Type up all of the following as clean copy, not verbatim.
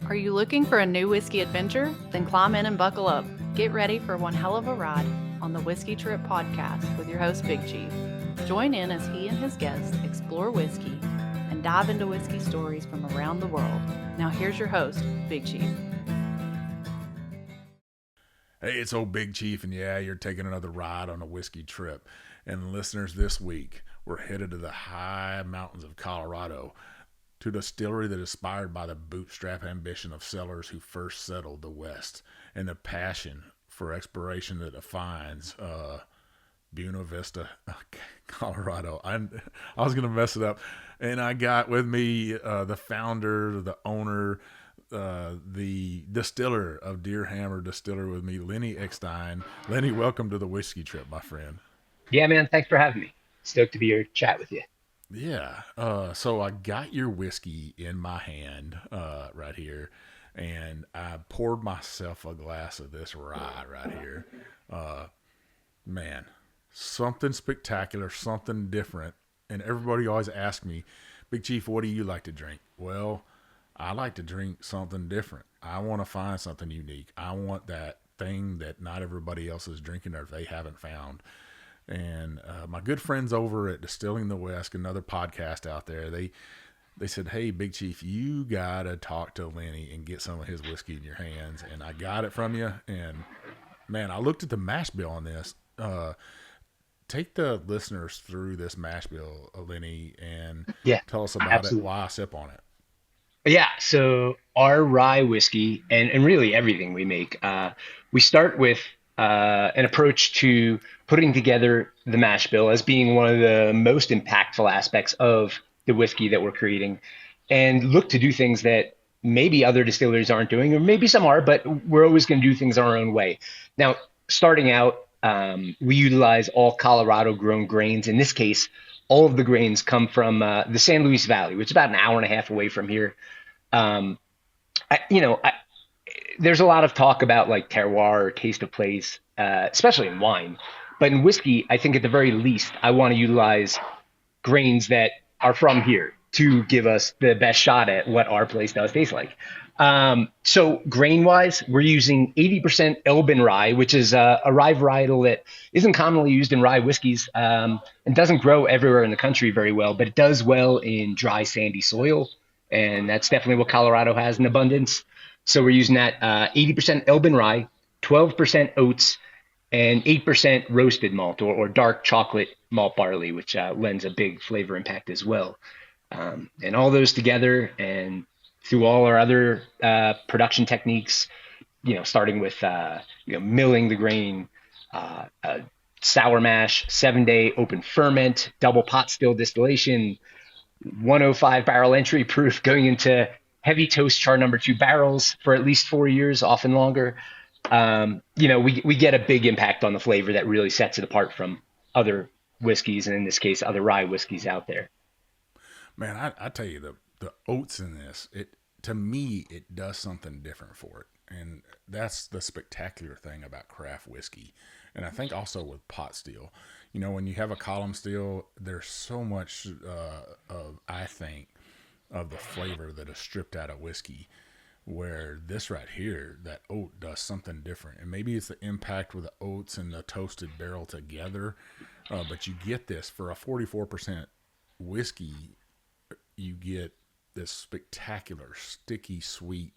Are you looking for a new whiskey adventure? Then climb in and buckle up. Get ready for one hell of a ride on the Whiskey Trip podcast with your host, Big Chief. Join in as he and his guests explore whiskey and dive into whiskey stories from around the world. Now here's your host, Big Chief. Hey, it's old Big Chief, and yeah, you're taking another ride on a whiskey trip. And listeners, this week, we're headed to the high mountains of Colorado, to a distillery that is inspired by the bootstrap ambition of settlers who first settled the West, and the passion for exploration that defines Buena Vista, Colorado. I was going to mess it up. And I got with me the founder, the owner, the distiller of Deerhammer Distillery with me, Lenny Eckstein. Lenny, welcome to the whiskey trip, my friend. Yeah, man. Thanks for having me. Stoked to be here to chat with you. Yeah. So I got your whiskey in my hand right here, and I poured myself a glass of this rye right here. Man, something spectacular, something different. And everybody always asks me, Big Chief, what do you like to drink? Well, I like to drink something different. I want to find something unique. I want that thing that not everybody else is drinking or they haven't found. And my good friends over at Distilling the West, another podcast out there, they said, hey, Big Chief, you got to talk to Lenny and get some of his whiskey in your hands. And I got it from you. And, man, I looked at the mash bill on this. Take the listeners through this mash bill, Lenny, and Yeah, tell us about it, absolutely. why I sip on it. Yeah, so our rye whiskey and really everything we make, we start with an approach to putting together the mash bill as being one of the most impactful aspects of the whiskey that we're creating, and look to do things that maybe other distilleries aren't doing, or maybe some are, but we're always going to do things our own way. Now, starting out, we utilize all Colorado grown grains. In this case, all of the grains come from the San Luis Valley, which is about an hour and a half away from here. Um, I, you know, I, there's a lot of talk about like terroir or taste of place, especially in wine. But in whiskey, I think at the very least, I want to utilize grains that are from here to give us the best shot at what our place does taste like. So grain wise, we're using 80% Elbon Rye, which is a rye varietal that isn't commonly used in rye whiskeys, and doesn't grow everywhere in the country very well, but it does well in dry, sandy soil. And that's definitely what Colorado has in abundance. So we're using that 80% Elbon Rye, 12% oats, and 8% roasted malt or dark chocolate malt barley, which lends a big flavor impact as well. And all those together and through all our other production techniques, starting with milling the grain, sour mash, 7-day open ferment, double pot still distillation, 105 barrel entry proof, going into heavy toast char number 2 barrels for at least 4 years, often longer. We get a big impact on the flavor that really sets it apart from other whiskeys, and in this case, other rye whiskeys out there. Man, I tell you, the oats in this, to me, it does something different for it. And that's the spectacular thing about craft whiskey. And I think also with pot still, when you have a column still, there's so much I think, of the flavor that is stripped out of whiskey. Where this right here, that oat does something different. And maybe it's the impact with the oats and the toasted barrel together. But you get this for a 44% whiskey, you get this spectacular, sticky sweet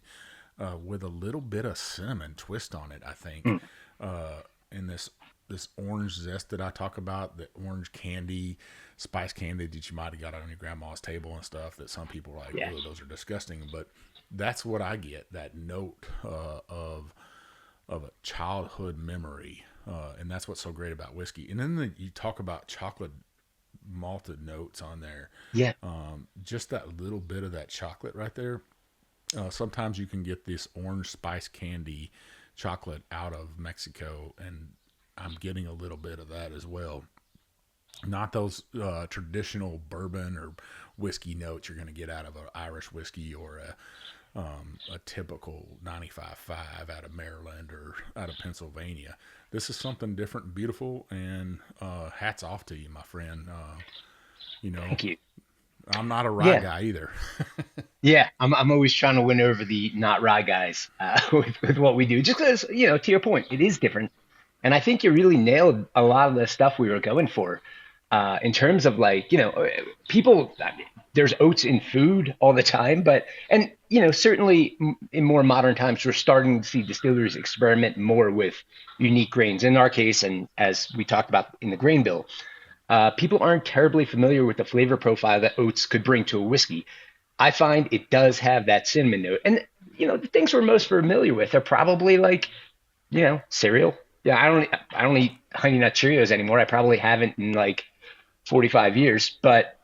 with a little bit of cinnamon twist on it, I think. And this orange zest that I talk about, the orange candy, spice candy that you might have got on your grandma's table and stuff that some people are like, Yeah. oh, those are disgusting. But that's what I get, that note of a childhood memory. And that's what's so great about whiskey. And then you talk about chocolate malted notes on there. Yeah. Just that little bit of that chocolate right there. Sometimes you can get this orange spice candy chocolate out of Mexico, and I'm getting a little bit of that as well. Not those traditional bourbon or whiskey notes you're going to get out of an Irish whiskey or a typical 95.5 out of Maryland or out of Pennsylvania. This is something different and beautiful, and hats off to you, my friend. Thank you. I'm not a rye Yeah. guy either. Yeah, I'm always trying to win over the not rye guys with what we do, just because, to your point, it is different. And I think you really nailed a lot of the stuff we were going for in terms of like, people, I mean, there's oats in food all the time, and, certainly in more modern times, we're starting to see distilleries experiment more with unique grains. In our case, and as we talked about in the grain bill, people aren't terribly familiar with the flavor profile that oats could bring to a whiskey. I find it does have that cinnamon note. And, the things we're most familiar with are probably like, cereal. Yeah, I don't eat Honey Nut Cheerios anymore. I probably haven't in like 45 years. But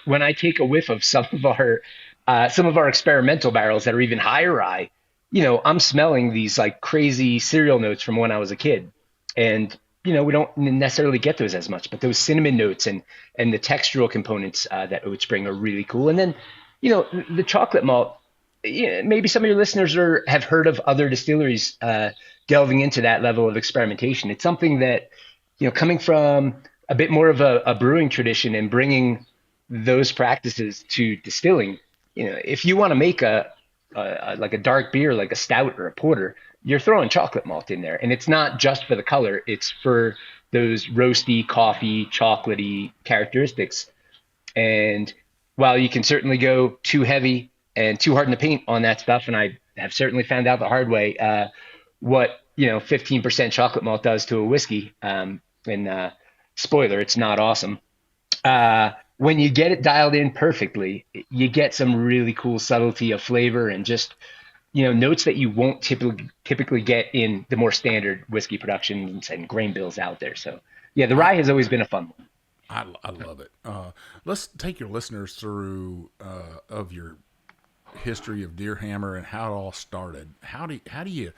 when I take a whiff of some of our experimental barrels that are even higher rye, I'm smelling these like crazy cereal notes from when I was a kid. And, we don't necessarily get those as much, but those cinnamon notes and the textural components that oats bring are really cool. And then, the chocolate malt, maybe some of your listeners have heard of other distilleries delving into that level of experimentation. It's something that, coming from a bit more of a brewing tradition and bringing those practices to distilling, if you want to make like a dark beer, like a stout or a porter, you're throwing chocolate malt in there. And it's not just for the color, it's for those roasty, coffee, chocolatey characteristics. And while you can certainly go too heavy and too hard in the paint on that stuff, and I have certainly found out the hard way what 15% chocolate malt does to a whiskey. And spoiler, it's not awesome. When you get it dialed in perfectly, you get some really cool subtlety of flavor and just notes that you won't typically get in the more standard whiskey productions and grain bills out there. So yeah, the I, rye has always been a fun one. I love it. Let's take your listeners through of your history of Deerhammer and how it all started. How do you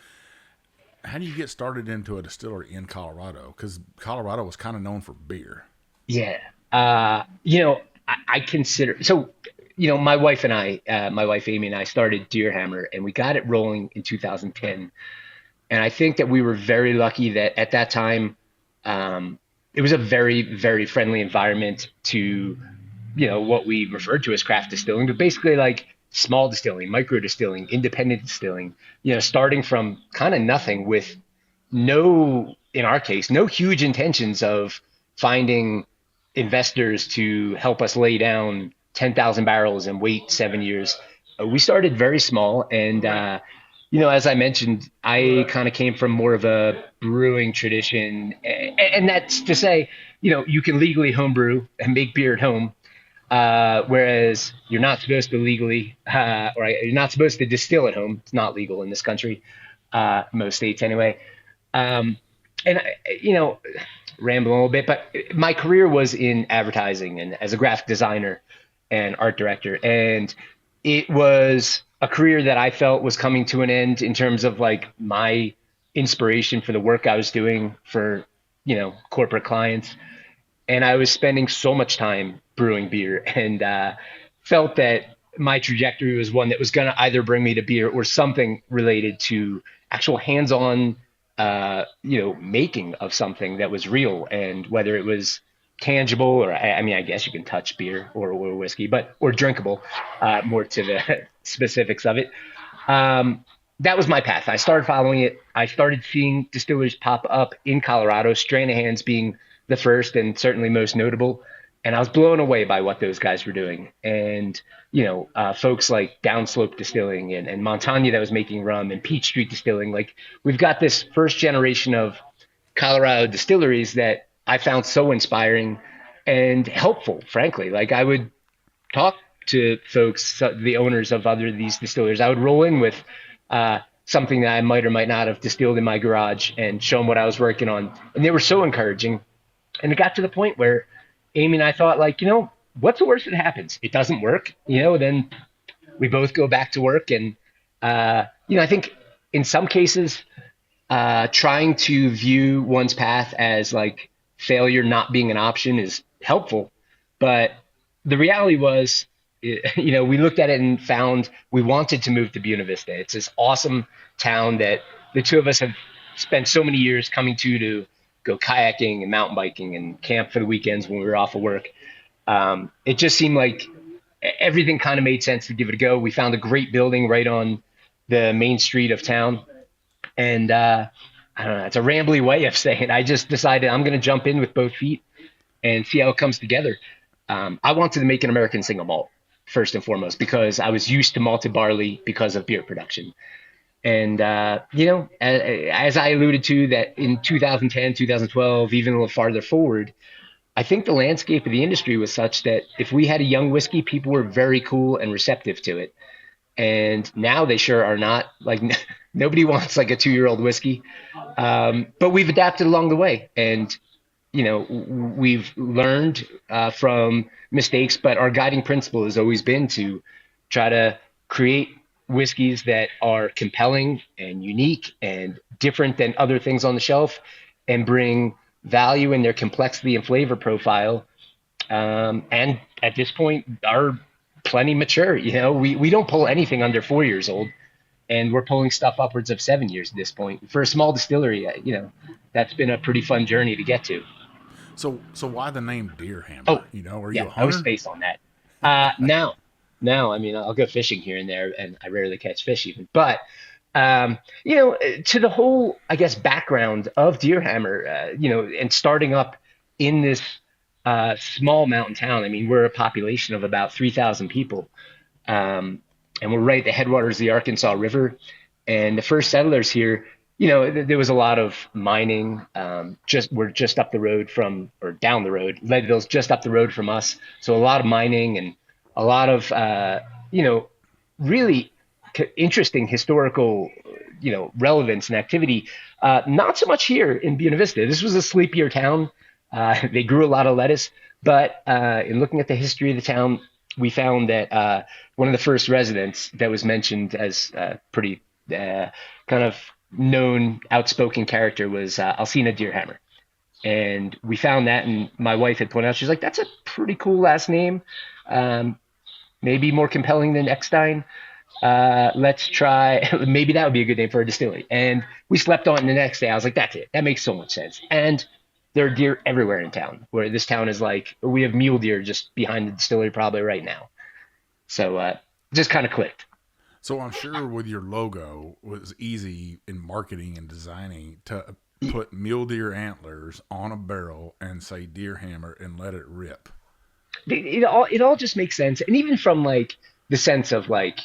get started into a distillery in Colorado? Because Colorado was kind of known for beer. Yeah. I consider so. My wife Amy and I started Deerhammer, and we got it rolling in 2010. And I think that we were very lucky that at that time, it was a very, very friendly environment to, what we referred to as craft distilling, but basically like small distilling, micro distilling, independent distilling, starting from kind of nothing with in our case, no huge intentions of finding investors to help us lay down 10,000 barrels and wait 7 years. We started very small. And, as I mentioned, I kind of came from more of a brewing tradition. And that's to say, you can legally homebrew and make beer at home. Whereas you're not supposed to legally, or you're not supposed to distill at home. It's not legal in this country, most states anyway. And ramble a little bit, but my career was in advertising and as a graphic designer and art director. And it was a career that I felt was coming to an end in terms of like my inspiration for the work I was doing for, corporate clients. And I was spending so much time brewing beer and felt that my trajectory was one that was going to either bring me to beer or something related to actual hands-on, making of something that was real, and whether it was tangible or, I mean, I guess you can touch beer or whiskey, or drinkable, more to the specifics of it. That was my path. I started following it. I started seeing distilleries pop up in Colorado, Stranahan's being the first and certainly most notable. And I was blown away by what those guys were doing. And, folks like Downslope Distilling and Montagna that was making rum, and Peach Street Distilling. Like, we've got this first generation of Colorado distilleries that I found so inspiring and helpful, frankly. Like, I would talk to folks, the owners of other of these distillers. I would roll in with something that I might or might not have distilled in my garage and show them what I was working on. And they were so encouraging. And it got to the point where Amy and I thought, like, what's the worst that happens? It doesn't work, then we both go back to work. And, I think in some cases, trying to view one's path as like failure not being an option is helpful. But the reality was, we looked at it and found we wanted to move to Buena Vista. It's this awesome town that the two of us have spent so many years coming to go kayaking and mountain biking and camp for the weekends when we were off of work. It just seemed like everything kind of made sense to give it a go. We found a great building right on the main street of town. And I don't know, it's a rambly way of saying it. I just decided I'm going to jump in with both feet and see how it comes together. I wanted to make an American single malt first and foremost because I was used to malted barley because of beer production. And, as I alluded to that in 2010, 2012, even a little farther forward, I think the landscape of the industry was such that if we had a young whiskey, people were very cool and receptive to it. And now they sure are not. Like nobody wants like a 2-year-old whiskey. But we've adapted along the way. And, we've learned from mistakes, but our guiding principle has always been to try to create whiskeys that are compelling and unique and different than other things on the shelf and bring value in their complexity and flavor profile. And at this point are plenty mature. We don't pull anything under 4 years old, and we're pulling stuff upwards of 7 years at this point. For a small distillery, that's been a pretty fun journey to get to. So why the name Deerhammer? Oh, are you a hunter? I was based on that. Now, I mean, I'll go fishing here and there, and I rarely catch fish even. But, to the whole, I guess, background of Deerhammer, and starting up in this small mountain town. I mean, we're a population of about 3,000 people, and we're right at the headwaters of the Arkansas River. And the first settlers here, there was a lot of mining. We're just up the road or down the road. Leadville's just up the road from us, so a lot of mining and a lot of really interesting historical relevance and activity. Not so much here in Buena Vista. This was a sleepier town. They grew a lot of lettuce, but in looking at the history of the town, we found that one of the first residents that was mentioned as pretty kind of known, outspoken character was Alcina Deerhammer. And we found that, and my wife had pointed out, she's like, that's a pretty cool last name. Maybe more compelling than Eckstein. Let's try, maybe that would be a good name for a distillery. And we slept on it the next day. I was like, that's it. That makes so much sense. And there are deer everywhere in town, where this town is like, we have mule deer just behind the distillery probably right now. So just kind of clicked. So I'm sure with your logo, it was easy in marketing and designing to put mule deer antlers on a barrel and say Deerhammer and let it rip. It all just makes sense. And even from like the sense of like,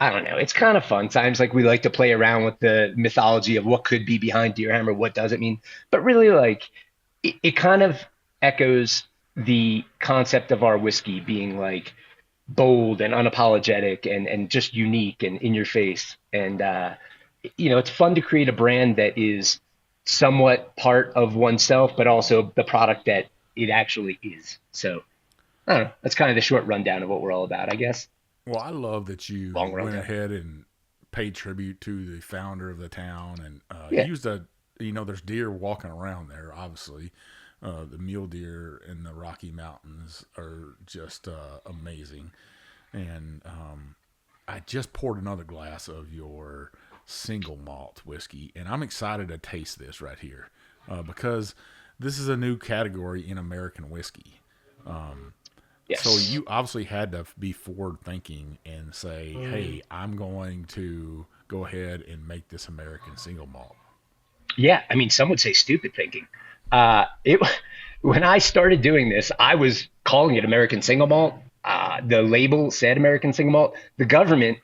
I don't know, it's kind of fun. Times like we like to play around with the mythology of what could be behind Deerhammer, what does it mean? But really like it kind of echoes the concept of our whiskey being like bold and unapologetic and just unique and in your face. And, it's fun to create a brand that is somewhat part of oneself, but also the product that it actually is. So I don't know. That's kind of the short rundown of what we're all about, I guess. Well, I love that you went ahead and paid tribute to the founder of the town and used there's deer walking around there, obviously. The mule deer in the Rocky Mountains are just amazing. And I just poured another glass of your single malt whiskey, and I'm excited to taste this right here because this is a new category in American whiskey. Yes. So you obviously had to be forward thinking and say, hey, I'm going to go ahead and make this American single malt. Yeah, I mean, some would say stupid thinking. When I started doing this, I was calling it American single malt. The label said American single malt. The government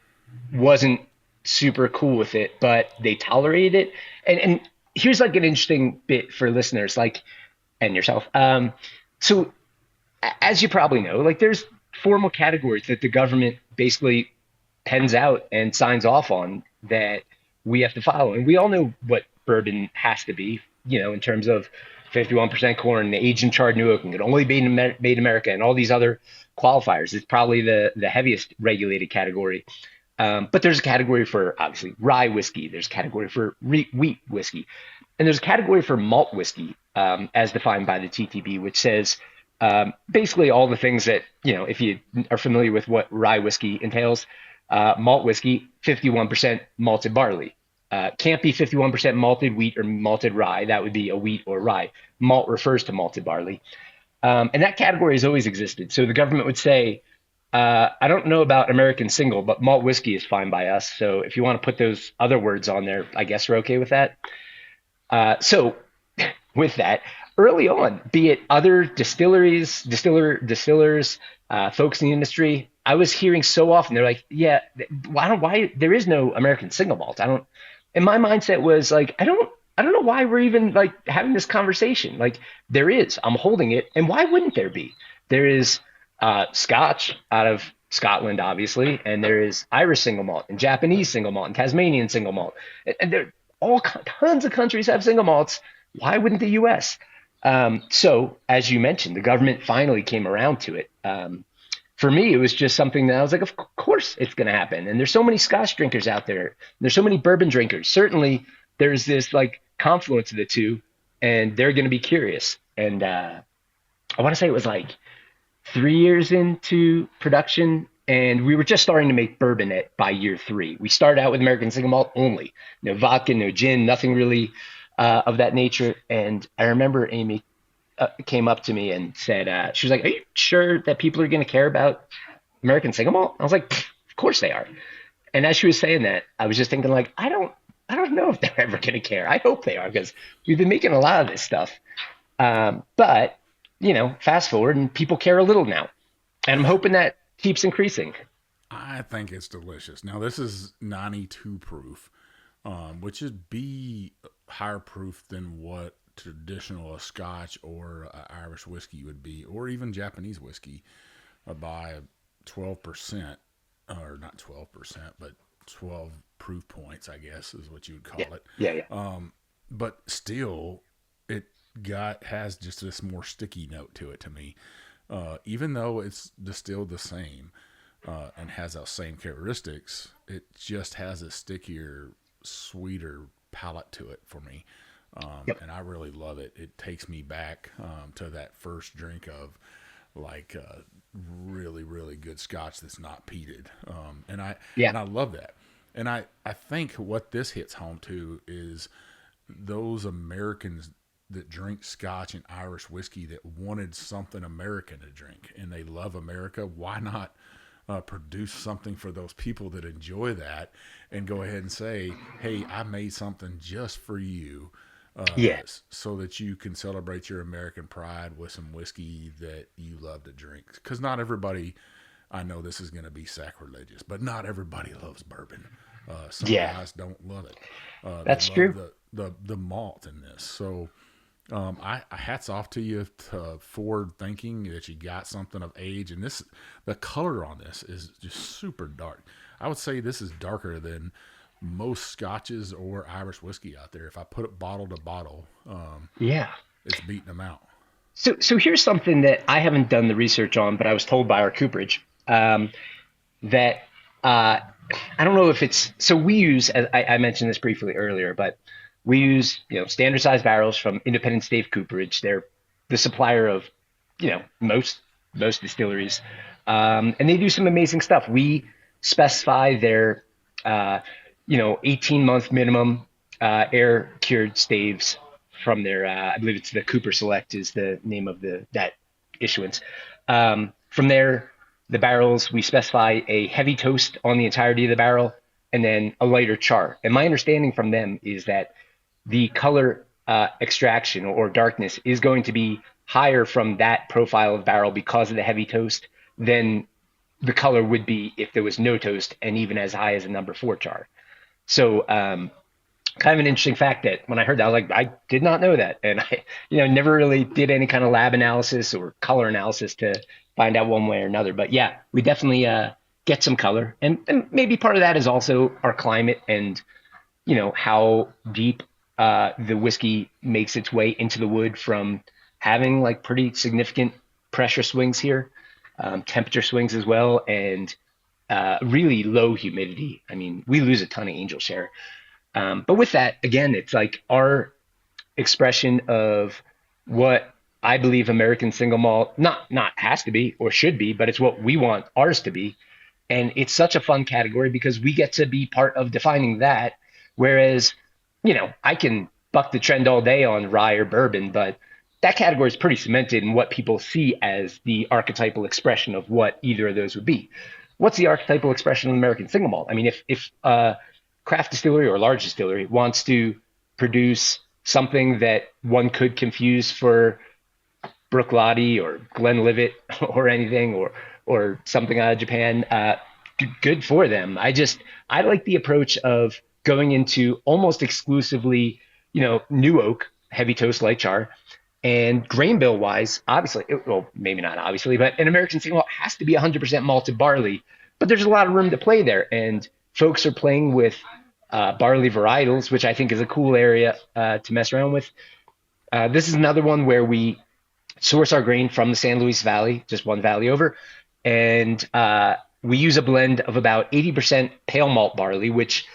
wasn't super cool with it, but they tolerated it. And here's like an interesting bit for listeners, like, and yourself. So as you probably know, like there's formal categories that the government basically pens out and signs off on that we have to follow. And we all know what bourbon has to be, in terms of 51% corn, aged and charred new oak, and can only be made in America, and all these other qualifiers. It's probably the heaviest regulated category. But there's a category for, obviously, rye whiskey. There's a category for wheat whiskey. And there's a category for malt whiskey, as defined by the TTB, which says basically all the things that, if you are familiar with what rye whiskey entails, malt whiskey, 51% malted barley. Can't be 51% malted wheat or malted rye. That would be a wheat or rye. Malt refers to malted barley. And that category has always existed. So the government would say, I don't know about American single, but malt whiskey is fine by us. So if you want to put those other words on there, I guess we're okay with that. So with that, early on, be it other distilleries, distillers, folks in the industry, I was hearing so often they're like, "Yeah, why there is no American single malt." I don't. And my mindset was like, I don't know why we're even like having this conversation. Like there is, I'm holding it, and why wouldn't there be? There is Scotch out of Scotland, obviously, and there is Irish single malt and Japanese single malt and Tasmanian single malt, and there all tons of countries have single malts. Why wouldn't the U.S.? So, as you mentioned, the government finally came around to it. For me, it was just something that I was like, of course it's going to happen. And there's so many Scotch drinkers out there. There's so many bourbon drinkers. Certainly, there's this like confluence of the two, and they're going to be curious. And I want to say it was like 3 years into production, and we were just starting to make bourbon by year 3. We started out with American single malt only, no vodka, no gin, nothing really of that nature. And I remember Amy came up to me and said, she was like, "Are you sure that people are going to care about American single malt?" I was like, "Of course they are." And as she was saying that, I was just thinking like, I don't know if they're ever going to care. I hope they are because we've been making a lot of this stuff. But fast forward and people care a little now, and I'm hoping that keeps increasing. I think it's delicious. Now this is 92 proof, which is be higher proof than what traditional a Scotch or Irish whiskey would be, or even Japanese whiskey, by 12%, or not 12%, but 12 proof points, I guess is what you would call it. Yeah. But still, it has just this more sticky note to it to me, even though it's distilled the same and has those same characteristics. It just has a stickier, sweeter palate to it for me. And I really love it. It takes me back to that first drink of like really, really good Scotch that's not peated. And I love that. And I think what this hits home to is those Americans that drink Scotch and Irish whiskey that wanted something American to drink, and they love America. Why not produce something for those people that enjoy that and go ahead and say, "Hey, I made something just for you." So that you can celebrate your American pride with some whiskey that you love to drink. Because not everybody, I know this is going to be sacrilegious, but not everybody loves bourbon. Some guys don't love it. That's they love true. The malt in this. So I hats off to you to forward thinking that you got something of age. And the color on this is just super dark. I would say this is darker than most Scotches or Irish whiskey out there. If I put it bottle to bottle, Yeah. it's beating them out. So here's something that I haven't done the research on, but I was told by our cooperage that I don't know if it's so we use, as I mentioned this briefly earlier, but we use standard size barrels from Independent Stave Cooperage. They're the supplier of most distilleries, and they do some amazing stuff. We specify their 18-month minimum air cured staves from their I believe it's the Cooper Select is the name of that issuance. From there, the barrels, we specify a heavy toast on the entirety of the barrel and then a lighter char. And my understanding from them is that the color extraction or darkness is going to be higher from that profile of barrel because of the heavy toast than the color would be if there was no toast and even as high as a number 4 char. So kind of an interesting fact that when I heard that, I was like, I did not know that. And I, never really did any kind of lab analysis or color analysis to find out one way or another. But yeah, we definitely get some color. And maybe part of that is also our climate and, how deep the whiskey makes its way into the wood from having like pretty significant pressure swings here, temperature swings as well, and really low humidity. I mean, we lose a ton of angel share. But with that, again, it's like our expression of what I believe American single malt not has to be or should be, but it's what we want ours to be. And it's such a fun category because we get to be part of defining that. Whereas, I can buck the trend all day on rye or bourbon, but that category is pretty cemented in what people see as the archetypal expression of what either of those would be. What's the archetypal expression of American single malt? I mean, if a craft distillery or a large distillery wants to produce something that one could confuse for Bruichladdich or Glenlivet or anything, or something out of Japan, good for them. I like the approach of going into almost exclusively, new oak, heavy toast, light char, and grain bill wise, obviously, well, maybe not obviously, but an American single malt has to be 100% malted barley. But there's a lot of room to play there, and folks are playing with barley varietals, which I think is a cool area to mess around with. This is another one where we source our grain from the San Luis Valley, just one valley over, and we use a blend of about 80% pale malt barley, which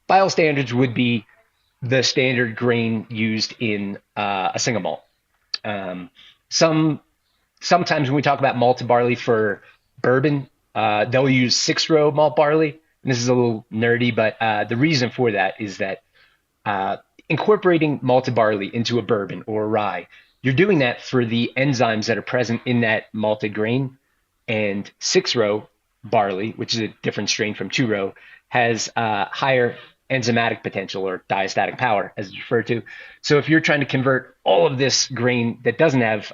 by all standards would be the standard grain used in a single malt. Sometimes when we talk about malted barley for bourbon, they'll use 6-row malt barley. And this is a little nerdy, but the reason for that is that incorporating malted barley into a bourbon or a rye, you're doing that for the enzymes that are present in that malted grain. And 6-row barley, which is a different strain from 2-row, has higher enzymatic potential or diastatic power, as it's referred to. So if you're trying to convert all of this grain that doesn't have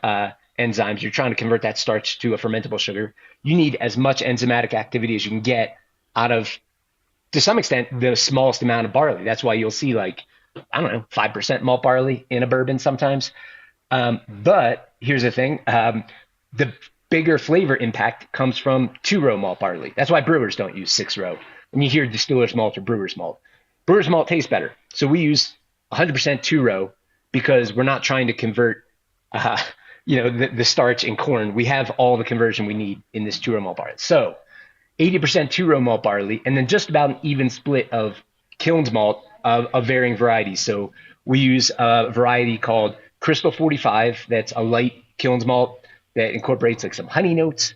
enzymes, you're trying to convert that starch to a fermentable sugar, you need as much enzymatic activity as you can get out of, to some extent, the smallest amount of barley. That's why you'll see 5% malt barley in a bourbon sometimes. But here's the thing. The bigger flavor impact comes from 2-row malt barley. That's why brewers don't use 6-row. When you hear distiller's malt or brewer's malt, brewer's malt tastes better. So we use 100% 2-row because we're not trying to convert, the starch in corn. We have all the conversion we need in this 2-row malt barley. So 80% 2-row malt barley, and then just about an even split of kilns malt of varying varieties. So we use a variety called Crystal 45. That's a light kilns malt that incorporates some honey notes.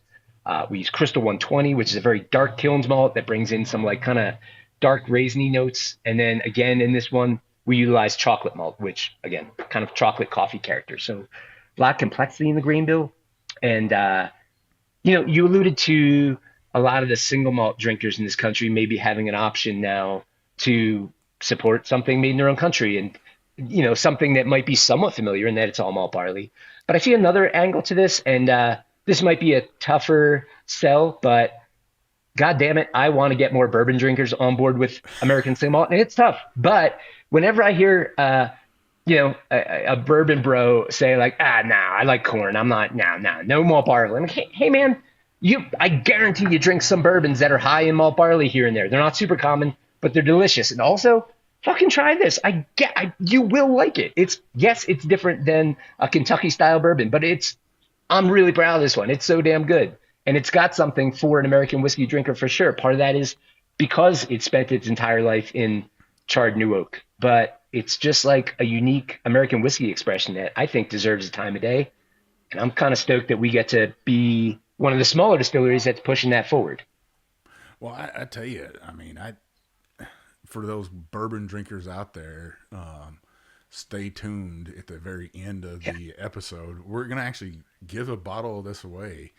We use Crystal 120, which is a very dark kilns malt that brings in some kind of dark raisiny notes. And then again, in this one, we utilize chocolate malt, which again, kind of chocolate coffee character. So a lot of complexity in the grain bill. And, you alluded to a lot of the single malt drinkers in this country maybe having an option now to support something made in their own country. And, something that might be somewhat familiar in that it's all malt barley. But I see another angle to this, and this might be a tougher sell, but God damn it, I want to get more bourbon drinkers on board with American single malt, and it's tough. But whenever I hear, a bourbon bro say I like corn. I'm not, no malt barley. I'm like, hey man, I guarantee you drink some bourbons that are high in malt barley here and there. They're not super common, but they're delicious. And also, fucking try this. You will like it. It's different than a Kentucky style bourbon, but I'm really proud of this one. It's so damn good. And it's got something for an American whiskey drinker for sure. Part of that is because it spent its entire life in charred new oak, but it's just like a unique American whiskey expression that I think deserves the time of day. And I'm kind of stoked that we get to be one of the smaller distilleries that's pushing that forward. Well, I tell you, I mean, for those bourbon drinkers out there, stay tuned at the very end of the episode. We're going to actually give a bottle of this away,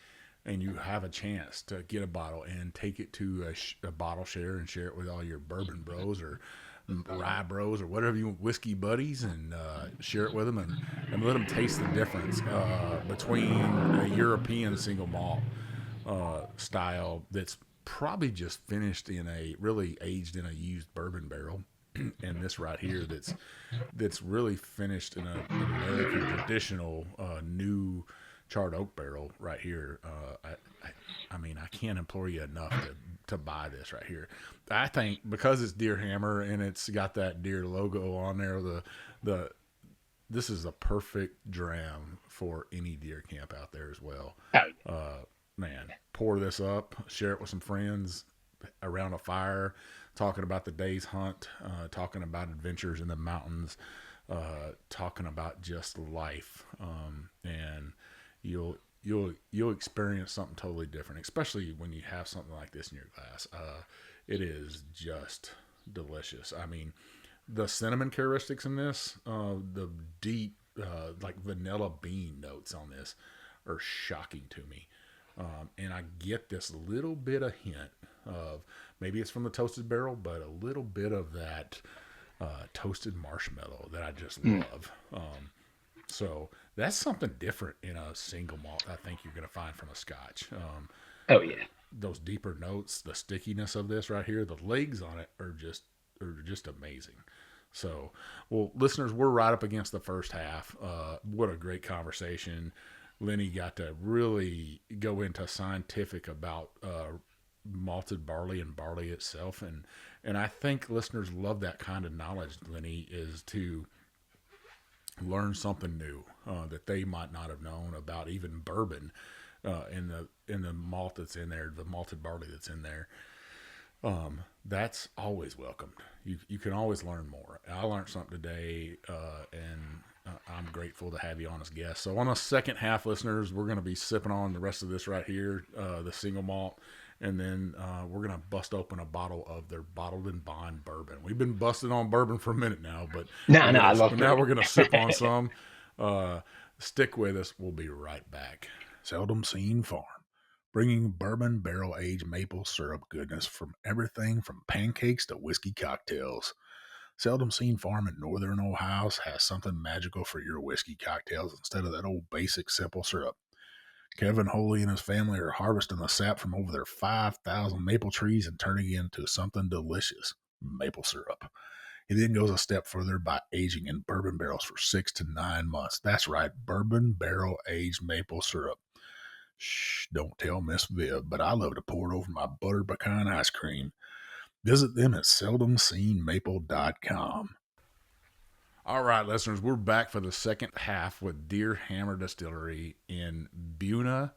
and you have a chance to get a bottle and take it to a bottle share and share it with all your bourbon bros or rye bros or whatever you want, whiskey buddies, and share it with them and let them taste the difference between a European single malt style that's probably just finished really aged in a used bourbon barrel, and this right here that's really finished in an American traditional new charred oak barrel right here. I mean, I can't implore you enough to buy this right here. I think because it's Deerhammer and it's got that deer logo on there, this is a perfect dram for any deer camp out there as well. Man, pour this up, share it with some friends around a fire, talking about the day's hunt, talking about adventures in the mountains, talking about just life, and you'll experience something totally different, especially when you have something like this in your glass. It is just delicious. I mean, the cinnamon characteristics in this, the deep like vanilla bean notes on this are shocking to me. And I get this little bit of hint of, maybe it's from the toasted barrel, but a little bit of that toasted marshmallow that I just love. So that's something different in a single malt I think you're going to find from a Scotch. Oh yeah. Those deeper notes, the stickiness of this right here, the legs on it are just amazing. So, well, listeners, we're right up against the first half. What a great conversation. Lenny got to really go into scientific about malted barley and barley itself. And I think listeners love that kind of knowledge, Lenny, is to learn something new that they might not have known about even bourbon in the malt that's in there, the malted barley that's in there. That's always welcomed. You can always learn more. I learned something today, and I'm grateful to have you on as guest. So on the second half, listeners, we're going to be sipping on the rest of this right here, the single malt, and then we're going to bust open a bottle of their bottled and bond bourbon. We've been busting on bourbon for a minute now, but I love now bourbon. we're going to sip on some. Stick with us. We'll be right back. Seldom Seen Farm, bringing bourbon barrel-aged maple syrup goodness from everything from pancakes to whiskey cocktails. Seldom Seen Farm in Northern Ohio has something magical for your whiskey cocktails instead of that old basic simple syrup. Kevin Holy and his family are harvesting the sap from over their 5,000 maple trees and turning it into something delicious, maple syrup. He then goes a step further by aging in bourbon barrels for 6 to 9 months. That's right, bourbon barrel-aged maple syrup. Shh, don't tell Miss Viv, but I love to pour it over my butter pecan ice cream. Visit them at seldomseenmaple.com. All right, listeners, we're back for the second half with Deerhammer Distillery in Buena,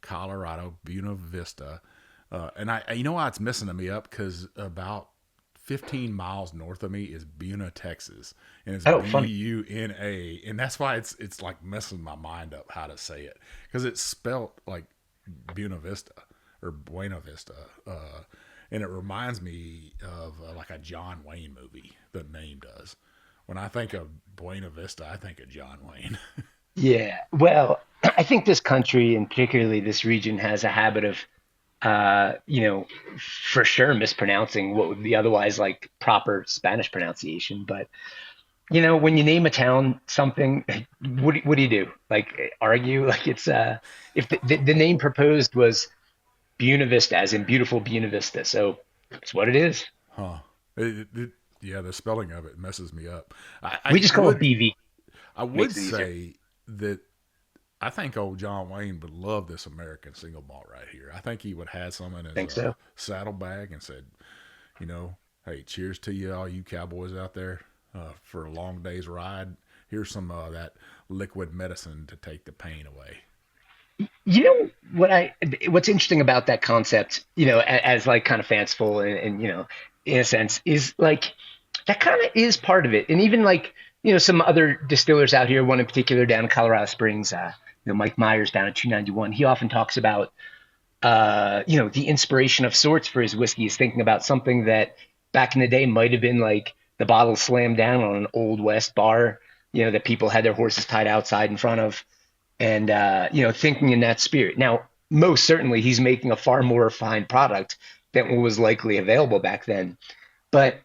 Colorado, Buena Vista. And you know why it's messing me up? Because about 15 miles north of me is Buena, Texas, and it's Buna, and that's why it's like messing my mind up how to say it, because it's spelled like Buena Vista or Buena Vista, and it reminds me of like a John Wayne movie. The name does. When I think of Buena Vista, I think of John Wayne. Yeah. Well, I think this country and particularly this region has a habit of for sure mispronouncing what would be otherwise like proper Spanish pronunciation. But, when you name a town something, what do you do? Like argue? Like it's, if the name proposed was Buena Vista, as in beautiful Buena Vista. So it's what it is. Huh. Yeah, the spelling of it messes me up. We just call it BV. I would say that I think old John Wayne would love this American single malt right here. I think he would have some in his saddlebag and said, hey, cheers to you, all you cowboys out there, for a long day's ride. Here's some of that liquid medicine to take the pain away. What's interesting about that concept, as like kind of fanciful and in a sense, is like that kind of is part of it. And even like, some other distillers out here, one in particular down in Colorado Springs, Mike Myers down at 291, he often talks about, the inspiration of sorts for his whiskey is thinking about something that back in the day might have been like the bottle slammed down on an Old West bar, that people had their horses tied outside in front of, and, thinking in that spirit. Now, most certainly he's making a far more refined product than what was likely available back then. But,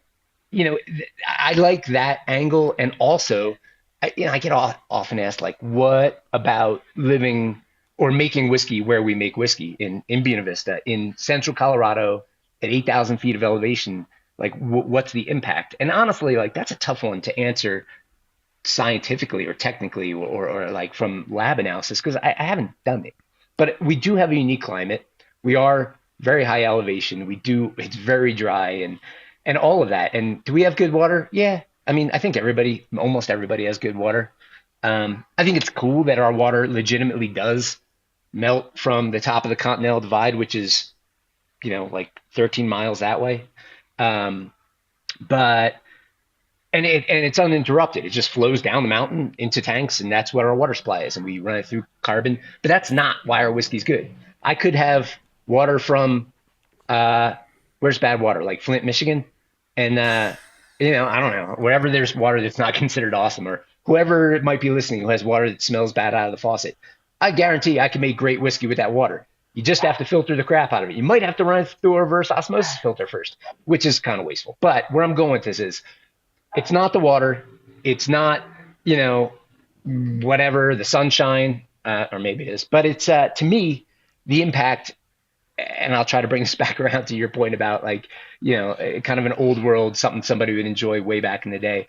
I like that angle. And also, I get often asked, like, what about living or making whiskey where we make whiskey in Buena Vista, in central Colorado at 8,000 feet of elevation? Like, what's the impact? And honestly, like, that's a tough one to answer scientifically or technically or like from lab analysis, because I haven't done it. But we do have a unique climate. We are very high elevation. It's very dry and all of that. And do we have good water? Yeah. I mean, I think almost everybody has good water. I think it's cool that our water legitimately does melt from the top of the Continental Divide, which is, like 13 miles that way. But it's uninterrupted. It just flows down the mountain into tanks, and that's what our water supply is. And we run it through carbon. But that's not why our whiskey's good. I could have water from where's bad water, like Flint, Michigan, and I don't know, wherever there's water that's not considered awesome, or whoever might be listening who has water that smells bad out of the faucet, I guarantee I can make great whiskey with that water. You just have to filter the crap out of it. You might have to run it through a reverse osmosis filter first, which is kind of wasteful. But where I'm going with this is, it's not the water. It's not, whatever, the sunshine, or maybe it is. But it's, to me, the impact, and I'll try to bring this back around to your point about kind of an old world, something somebody would enjoy way back in the day.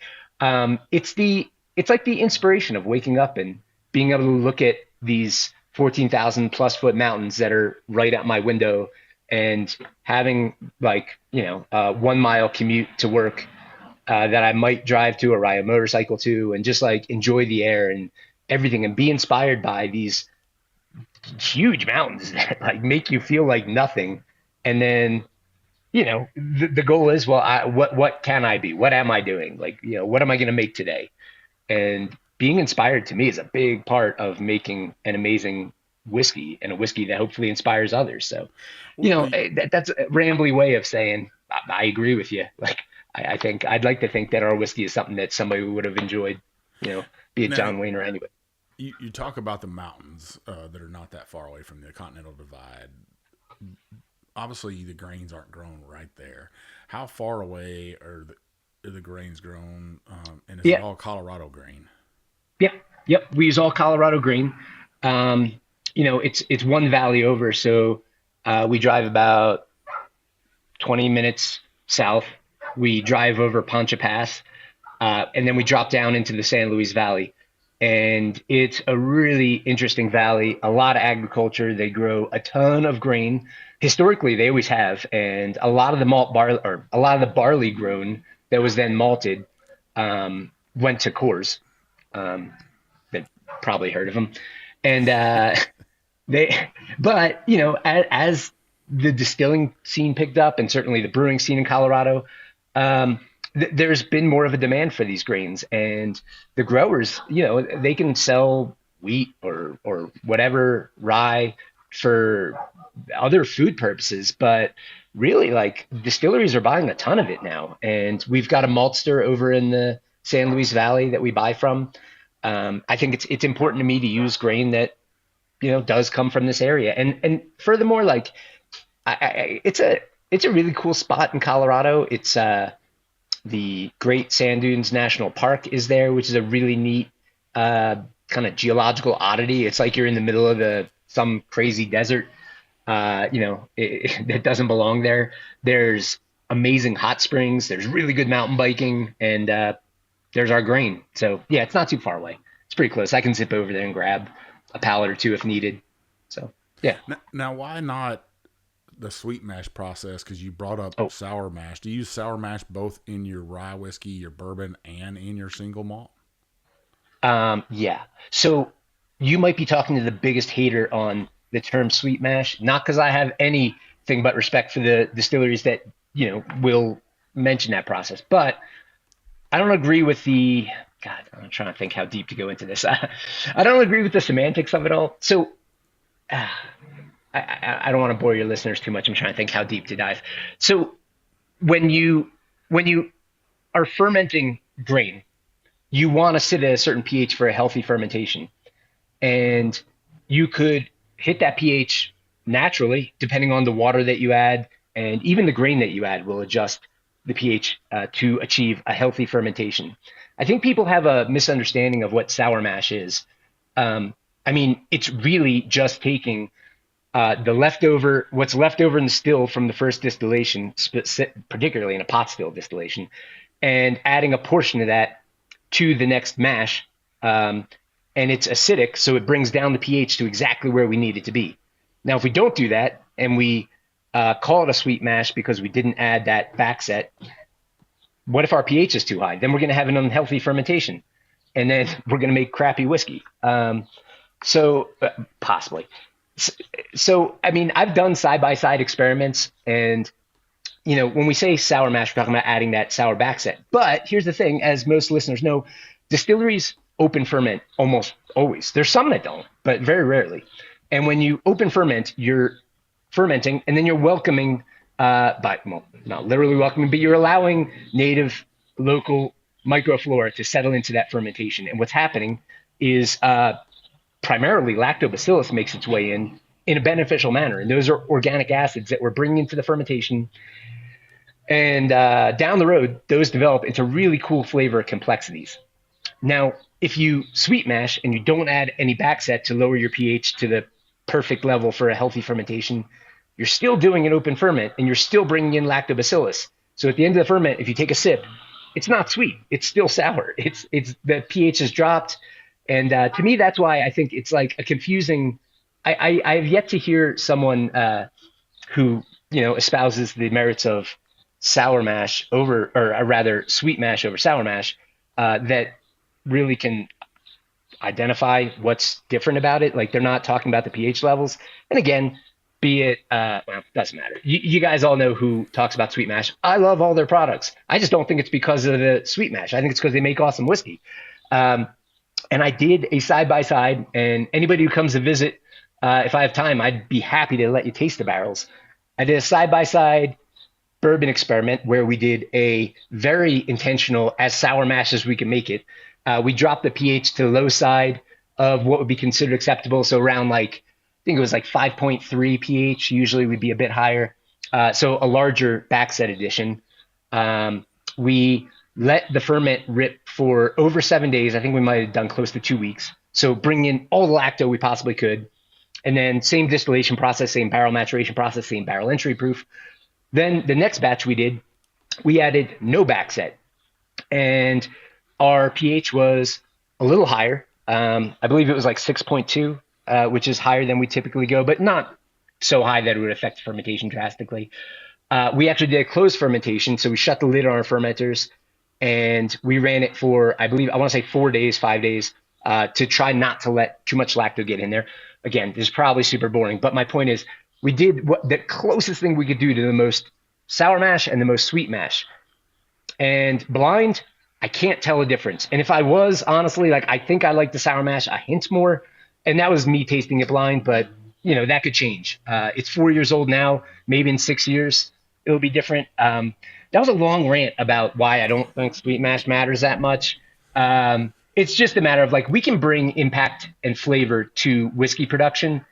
It's like the inspiration of waking up and being able to look at these 14,000 plus foot mountains that are right out my window and having a 1 mile commute to work that I might drive to or ride a motorcycle to, and just enjoy the air and everything and be inspired by these huge mountains that make you feel like nothing. And then, the goal is, well, what can I be? What am I doing? What am I going to make today? And being inspired to me is a big part of making an amazing whiskey, and a whiskey that hopefully inspires others. So, that's a rambly way of saying I agree with you. I think I'd like to think that our whiskey is something that somebody would have enjoyed, be it John Wayne or anybody. You talk about the mountains that are not that far away from the Continental Divide. Obviously, the grains aren't grown right there. How far away are the grains grown? And is it all Colorado grain? Yep. We use all Colorado grain. It's one valley over, so we drive about 20 minutes south. We drive over Poncha Pass, and then we drop down into the San Luis Valley. And it's a really interesting valley, a lot of agriculture. They grow a ton of grain. Historically, they always have. And a lot of the barley grown that was then malted went to Coors. That probably heard of them. And as the distilling scene picked up, and certainly the brewing scene in Colorado, there's been more of a demand for these grains, and the growers, they can sell wheat or whatever, rye, for other food purposes, but really distilleries are buying a ton of it now. And we've got a maltster over in the San Luis Valley that we buy from. I think it's important to me to use grain that, does come from this area. And furthermore, it's a really cool spot in Colorado. It's, the Great Sand Dunes National Park is there, which is a really neat kind of geological oddity. It's like you're in the middle of some crazy desert, that doesn't belong there. There's amazing hot springs. There's really good mountain biking, and there's our grain. So yeah, it's not too far away. It's pretty close. I can zip over there and grab a pallet or two if needed. So yeah. Now why not the sweet mash process? Because you brought up sour mash. Do you use sour mash both in your rye whiskey, your bourbon, and in your single malt? Yeah. So you might be talking to the biggest hater on the term sweet mash, not because I have anything but respect for the distilleries that, will mention that process. But I don't agree with God, I'm trying to think how deep to go into this. I don't agree with the semantics of it all. So I don't want to bore your listeners too much. I'm trying to think how deep to dive. So when you are fermenting grain, you want to sit at a certain pH for a healthy fermentation. And you could hit that pH naturally, depending on the water that you add, and even the grain that you add will adjust the pH to achieve a healthy fermentation. I think people have a misunderstanding of what sour mash is. It's really just taking what's left over in the still from the first distillation, particularly in a pot still distillation, and adding a portion of that to the next mash. And it's acidic, so it brings down the pH to exactly where we need it to be. Now, if we don't do that and we call it a sweet mash because we didn't add that back set, what if our pH is too high? Then we're going to have an unhealthy fermentation, and then we're going to make crappy whiskey. Possibly. So, I've done side-by-side experiments, and, when we say sour mash, we're talking about adding that sour back set. But here's the thing, as most listeners know, distilleries open ferment almost always. There's some that don't, but very rarely. And when you open ferment, you're fermenting, and then you're welcoming, not literally welcoming, but you're allowing native, local microflora to settle into that fermentation. And what's happening is primarily lactobacillus makes its way in a beneficial manner. And those are organic acids that we're bringing into the fermentation. And down the road, those develop into really cool flavor complexities. Now, if you sweet mash and you don't add any backset to lower your pH to the perfect level for a healthy fermentation, you're still doing an open ferment and you're still bringing in lactobacillus. So at the end of the ferment, if you take a sip, it's not sweet. It's still sour. It's the pH has dropped. And to me, that's why I think it's like a confusing. I've yet to hear someone who espouses the merits of sour mash over, or rather sweet mash over sour mash, that really can identify what's different about it. Like they're not talking about the pH levels. And again, be it, well, doesn't matter. You guys all know who talks about sweet mash. I love all their products. I just don't think it's because of the sweet mash. I think it's because they make awesome whiskey. And I did a side-by-side, and anybody who comes to visit, if I have time, I'd be happy to let you taste the barrels. I did a side-by-side bourbon experiment where we did a very intentional, as sour mash as we can make it. We dropped the pH to the low side of what would be considered acceptable. So around I think it was 5.3 pH. Usually we'd be a bit higher. So a larger backset addition. We let the ferment rip for over 7 days. I think we might have done close to 2 weeks. So bring in all the lacto we possibly could. And then same distillation process, same barrel maturation process, same barrel entry proof. Then the next batch we did, we added no backset. And our pH was a little higher. I believe it was 6.2, which is higher than we typically go, but not so high that it would affect fermentation drastically. We actually did a closed fermentation. So we shut the lid on our fermenters and we ran it for, I want to say 4 days, 5 days, to try not to let too much lacto get in there. Again, this is probably super boring, but my point is we did the closest thing we could do to the most sour mash and the most sweet mash. And blind, I can't tell a difference. And if I was, honestly, I think I like the sour mash a hint more. And that was me tasting it blind, but that could change. It's 4 years old now. Maybe in 6 years, it'll be different. That was a long rant about why I don't think sweet mash matters that much. It's just a matter of we can bring impact and flavor to whiskey production.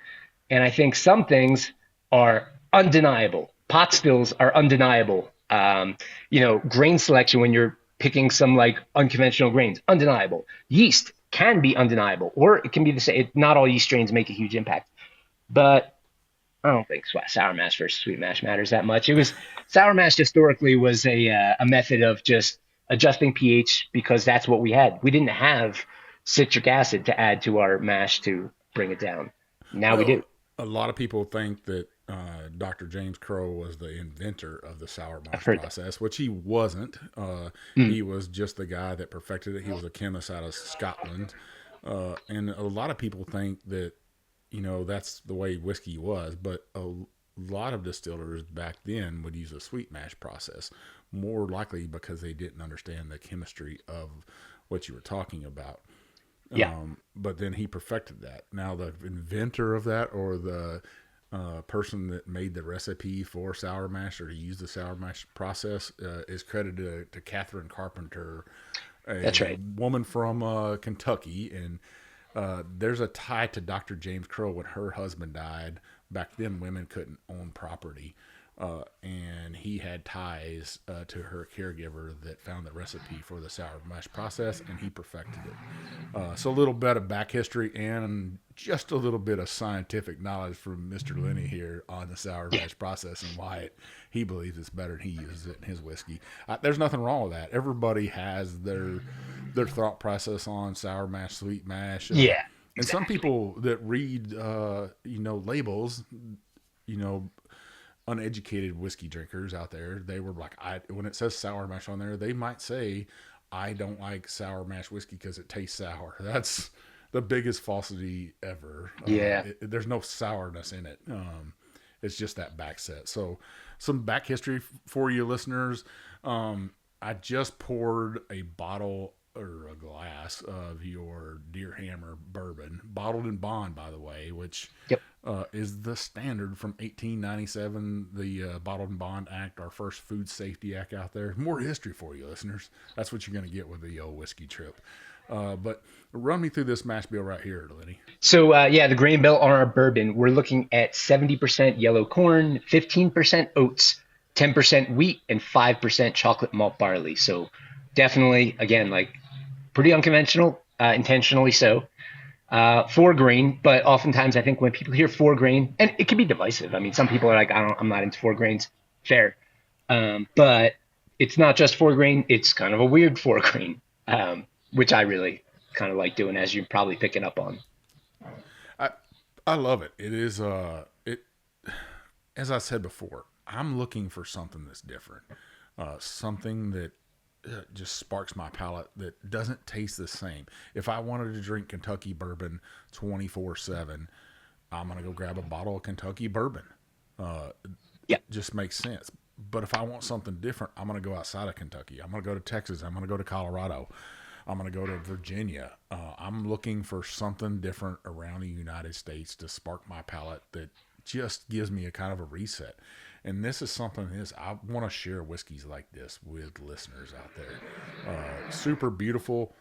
And I think some things are undeniable. Pot stills are undeniable. Grain selection when you're picking some unconventional grains, undeniable. Yeast can be undeniable, or it can be the same. Not all yeast strains make a huge impact, but I don't think sour mash versus sweet mash matters that much. Sour mash historically was a method of just adjusting pH because that's what we had. We didn't have citric acid to add to our mash to bring it down. Now we do. A lot of people think that Dr. James Crowe was the inventor of the sour mash process, which he wasn't. He was just the guy that perfected it. He was a chemist out of Scotland. And a lot of people think that, that's the way whiskey was. But a lot of distillers back then would use a sweet mash process, more likely because they didn't understand the chemistry of what you were talking about. Yeah. But then he perfected that. Now the inventor of that, or the person that made the recipe for sour mash or to use the sour mash process, is credited to Catherine Carpenter, That's right. woman from Kentucky. And there's a tie to Dr. James Crowe. When her husband died, back then women couldn't own property. And he had ties to her caregiver that found the recipe for the sour mash process, and he perfected it. So a little bit of back history and just a little bit of scientific knowledge from Mr. Lenny here on the sour mash process and why he believes it's better and he uses it in his whiskey. There's nothing wrong with that. Everybody has their thought process on sour mash, sweet mash. Yeah. And some people that read, labels, uneducated whiskey drinkers out there, they were when it says sour mash on there, they might say, I don't like sour mash whiskey because it tastes sour. That's the biggest falsity ever. Yeah. There's no sourness in it. It's just that back set. So some back history for you listeners. I just poured a bottle or a glass of your Deerhammer bourbon, bottled in bond, by the way, which Yep. is the standard from 1897, the Bottled in Bond Act, our first food safety act out there. More history for you, listeners. That's what you're going to get with the old whiskey trip. But run me through this mash bill right here, Lenny. So the grain bill on our bourbon, we're looking at 70% yellow corn, 15% oats, 10% wheat, and 5% chocolate malt barley. So definitely, again, like pretty unconventional, intentionally so. 4 grain, but oftentimes I think when people hear 4 grain, and it can be divisive. I mean, some people are like, I'm not into 4 grains. Fair. But it's not just 4 grain. It's kind of a weird 4 grain, which I really kind of like doing, as you're probably picking up on. I love it. It is as I said before, I'm looking for something that's different, something that just sparks my palate, that doesn't taste the same. If I wanted to drink Kentucky bourbon 24/7, I'm gonna go grab a bottle of Kentucky bourbon. Yeah. It just makes sense. But if I want something different, I'm gonna go outside of Kentucky. I'm gonna go to Texas. I'm gonna go to Colorado. I'm going to go to Virginia. I'm looking for something different around the United States to spark my palate that just gives me a kind of a reset. And this is something I want to share whiskeys like this with listeners out there. Super beautiful.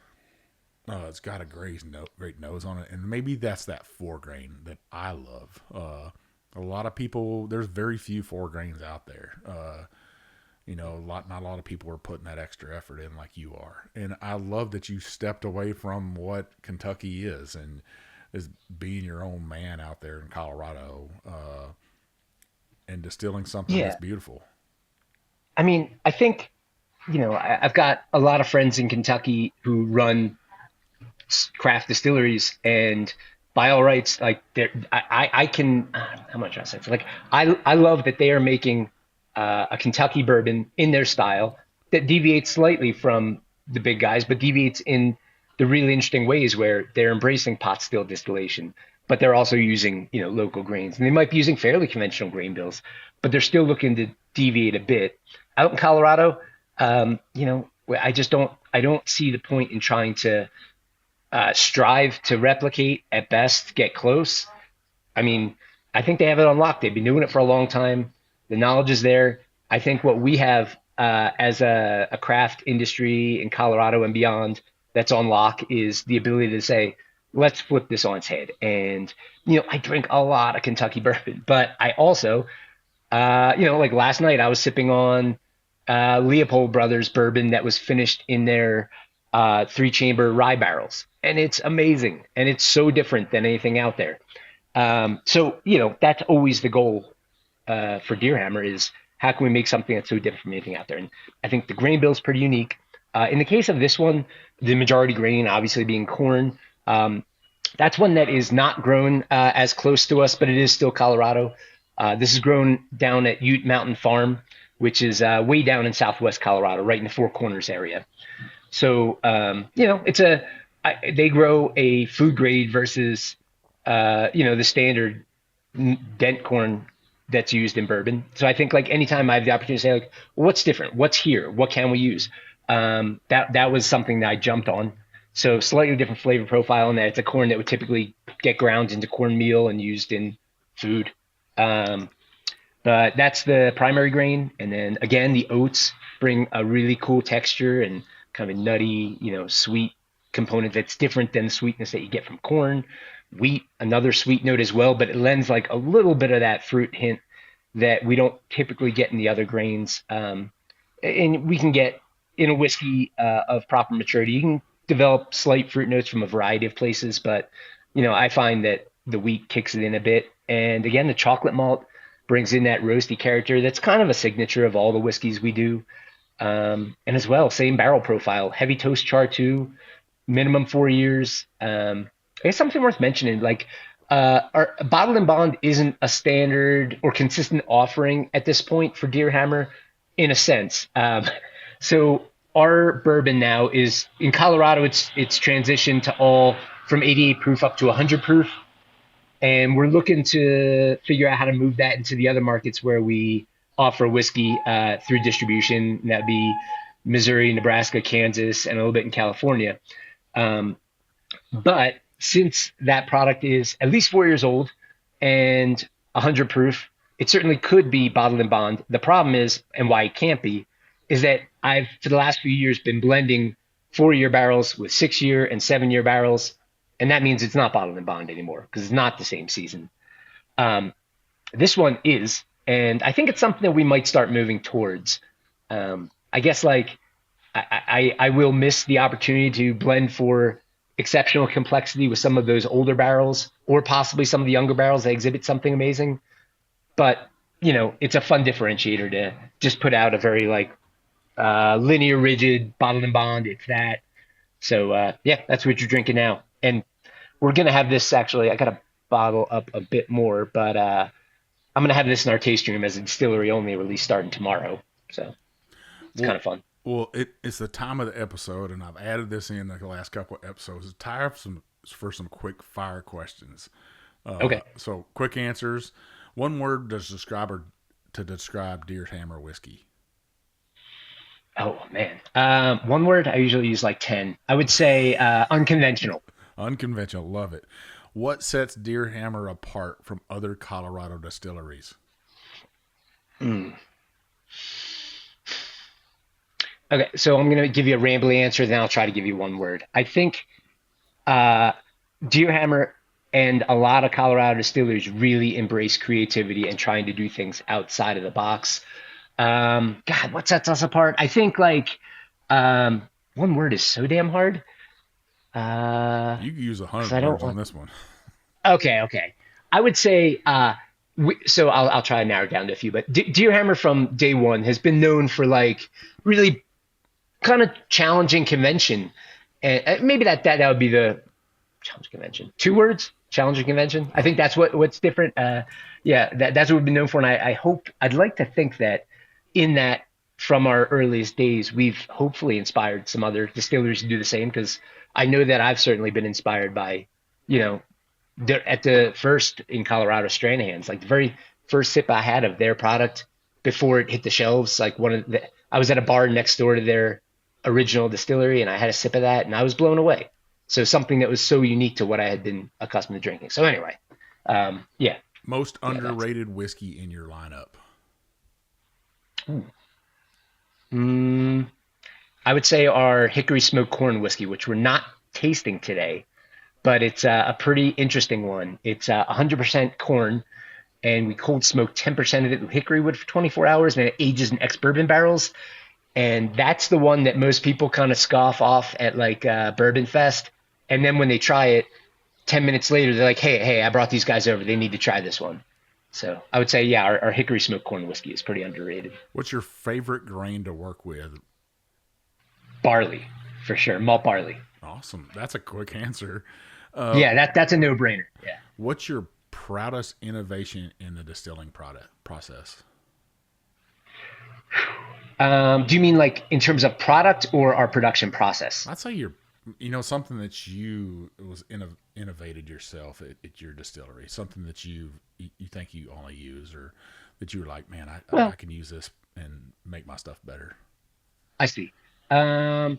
It's got a great nose on it. And maybe that's that 4 grain that I love. A lot of people, there's very few 4 grains out there. Not a lot of people are putting that extra effort in like you are. And I love that you stepped away from what Kentucky is and is being your own man out there in Colorado, and distilling something that's beautiful. I mean, I think, I've got a lot of friends in Kentucky who run craft distilleries, and by all rights, like I can, how much I say, like I love that they are making a Kentucky bourbon in their style that deviates slightly from the big guys, but deviates in the really interesting ways where they're embracing pot still distillation, but they're also using, local grains. And they might be using fairly conventional grain bills, but they're still looking to deviate a bit. Out in Colorado, I don't see the point in trying to strive to replicate, at best, get close. I mean, I think they have it unlocked. They've been doing it for a long time. The knowledge is there. I think what we have as a craft industry in Colorado and beyond that's on lock is the ability to say, let's flip this on its head. And, I drink a lot of Kentucky bourbon, but I also, like last night I was sipping on Leopold Brothers bourbon that was finished in their 3-chamber rye barrels. And it's amazing. And it's so different than anything out there. So, that's always the goal for Deerhammer, is how can we make something that's so different from anything out there? And I think the grain bill is pretty unique. In the case of this one, the majority grain obviously being corn, that's one that is not grown as close to us, but it is still Colorado. This is grown down at Ute Mountain Farm, which is way down in southwest Colorado, right in the Four Corners area. So, they grow a food grade versus, the standard dent corn that's used in bourbon. So I think like anytime I have the opportunity to say like, what's different? What's here? What can we use? That was something that I jumped on. So slightly different flavor profile in that it's a corn that would typically get ground into cornmeal and used in food. But that's the primary grain. And then again, the oats bring a really cool texture and kind of a nutty, sweet component that's different than the sweetness that you get from corn. Wheat, another sweet note as well, but it lends like a little bit of that fruit hint that we don't typically get in the other grains. And we can get in a whiskey of proper maturity. You can develop slight fruit notes from a variety of places, but I find that the wheat kicks it in a bit. And again, the chocolate malt brings in that roasty character that's kind of a signature of all the whiskeys we do. And as well, same barrel profile, heavy toast char too, minimum 4 years. I guess something worth mentioning, like our bottled and bond isn't a standard or consistent offering at this point for Deerhammer, in a sense. So our bourbon now is in Colorado. It's transitioned to all from 88 proof up to 100 proof, and we're looking to figure out how to move that into the other markets where we offer whiskey through distribution. And that'd be Missouri, Nebraska, Kansas, and a little bit in California. But since that product is at least 4 years old and 100 proof, it certainly could be bottled and bond. The problem is, and why it can't be, is that I've, for the last few years, been blending 4 year barrels with 6 year and 7 year barrels. And that means it's not bottled and bond anymore because it's not the same season. Um, this one is, and I think it's something that we might start moving towards. I guess like I will miss the opportunity to blend for exceptional complexity with some of those older barrels or possibly some of the younger barrels that exhibit something amazing. But, it's a fun differentiator to just put out a very like linear, rigid, bottled and bond. It's that. So, yeah, that's what you're drinking now. And we're going to have this actually, I got to bottle up a bit more, but I'm going to have this in our tasting room as a distillery only release starting tomorrow. So it's kind of fun. Well, it's the time of the episode, and I've added this in the last couple of episodes. It's time for some quick fire questions. Okay. So quick answers. One word to describe Deerhammer whiskey. Oh man. One word. I usually use like 10. I would say unconventional. Unconventional. Love it. What sets Deerhammer apart from other Colorado distilleries? Okay, so I'm going to give you a rambly answer, then I'll try to give you one word. I think Deerhammer and a lot of Colorado distillers really embrace creativity and trying to do things outside of the box. God, what sets us apart? I think like one word is so damn hard. You can use 100 words on this one. Okay. I would say so I'll try to narrow it down to a few, but Deerhammer from day one has been known for like really kind of challenging convention, and maybe that would be the challenging convention. 2 words, challenging convention. I think that's what's different. Yeah, that's what we've been known for, and I'd like to think that in that from our earliest days, we've hopefully inspired some other distilleries to do the same, because I know that I've certainly been inspired by, at the first in Colorado Stranahan's, like the very first sip I had of their product before it hit the shelves. Like I was at a bar next door to their original distillery, and I had a sip of that, and I was blown away. So something that was so unique to what I had been accustomed to drinking. So anyway, yeah. Most underrated whiskey in your lineup? I would say our Hickory Smoked Corn whiskey, which we're not tasting today, but it's a pretty interesting one. It's 100% corn, and we cold smoke 10% of it with hickory wood for 24 hours, and it ages in ex-bourbon barrels. And that's the one that most people kind of scoff off at like Bourbon Fest. And then when they try it, 10 minutes later, they're like, hey, I brought these guys over. They need to try this one. So I would say, yeah, our Hickory Smoked Corn whiskey is pretty underrated. What's your favorite grain to work with? Barley, for sure. Malt barley. Awesome. That's a quick answer. Yeah, that's a no-brainer. Yeah. What's your proudest innovation in the distilling process? Do you mean like in terms of product or our production process? I'd say something that you innovated yourself at your distillery, something that you think you only use, or that you were like, man, I can use this and make my stuff better. I see. I'll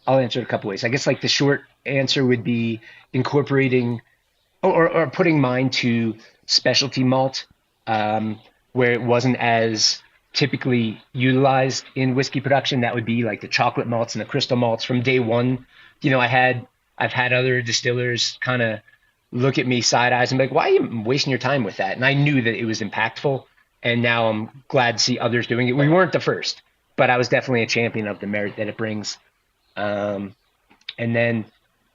answer it a couple ways. I guess like the short answer would be incorporating or putting mine to specialty malt, where it wasn't as typically utilized in whiskey production. That would be like the chocolate malts and the crystal malts from day one. I've had other distillers kind of look at me side eyes and be like, why are you wasting your time with that? And I knew that it was impactful, and now I'm glad to see others doing it. We weren't the first, but I was definitely a champion of the merit that it brings. And then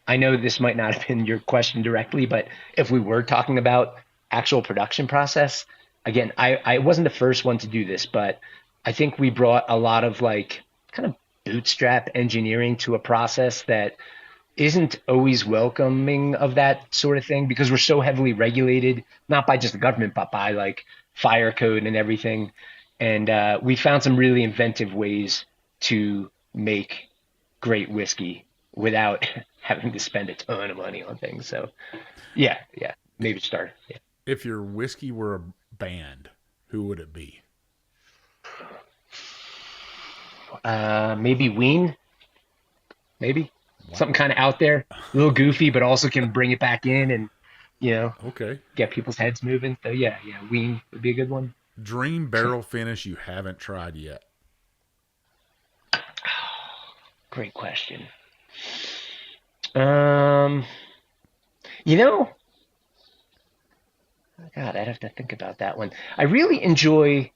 I know this might not have been your question directly, but if we were talking about actual production process, again, I wasn't the first one to do this, but I think we brought a lot of like kind of bootstrap engineering to a process that isn't always welcoming of that sort of thing, because we're so heavily regulated, not by just the government, but by like fire code and everything. And we found some really inventive ways to make great whiskey without having to spend a ton of money on things. So yeah, maybe start. Yeah. If your whiskey were a band, who would it be? Maybe Ween. Maybe. Wow. Something kind of out there, a little goofy, but also can bring it back in and, you know, Okay. get people's heads moving. So yeah, Ween would be a good one. Dream barrel finish you haven't tried yet. Great question. Um, you know, God, I'd have to think about that one. I really enjoy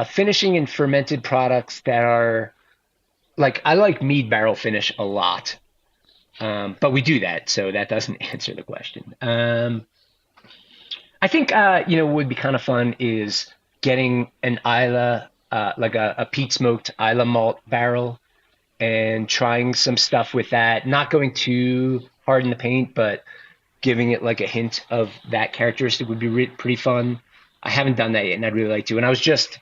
finishing in fermented products that are like I like mead barrel finish a lot. But we do that, so that doesn't answer the question. I think what would be kind of fun is getting an Isla, like a peat smoked Isla malt barrel, and trying some stuff with that. Not going too hard in the paint, but giving it like a hint of that characteristic would be pretty fun. I haven't done that yet, and I'd really like to. And I was just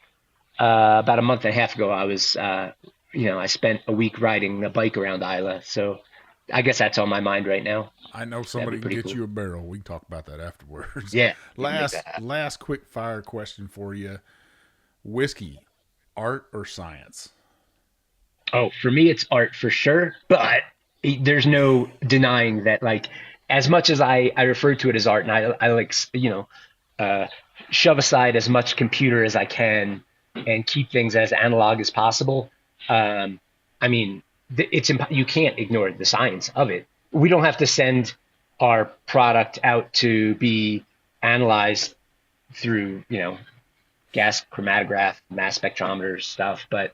about a month and a half ago. I spent a week riding a bike around Isla, so I guess that's on my mind right now. I know That'd be somebody can pretty get cool. you a barrel. We can talk about that afterwards. Yeah, we can make last that happen. last quick fire question for you. Whiskey, art or science? Oh, for me, it's art for sure, but there's no denying that. Like, as much as I refer to it as art, and I like uh, shove aside as much computer as I can and keep things as analog as possible. Um, I mean, you can't ignore the science of it. We don't have to send our product out to be analyzed through gas chromatograph, mass spectrometer stuff, but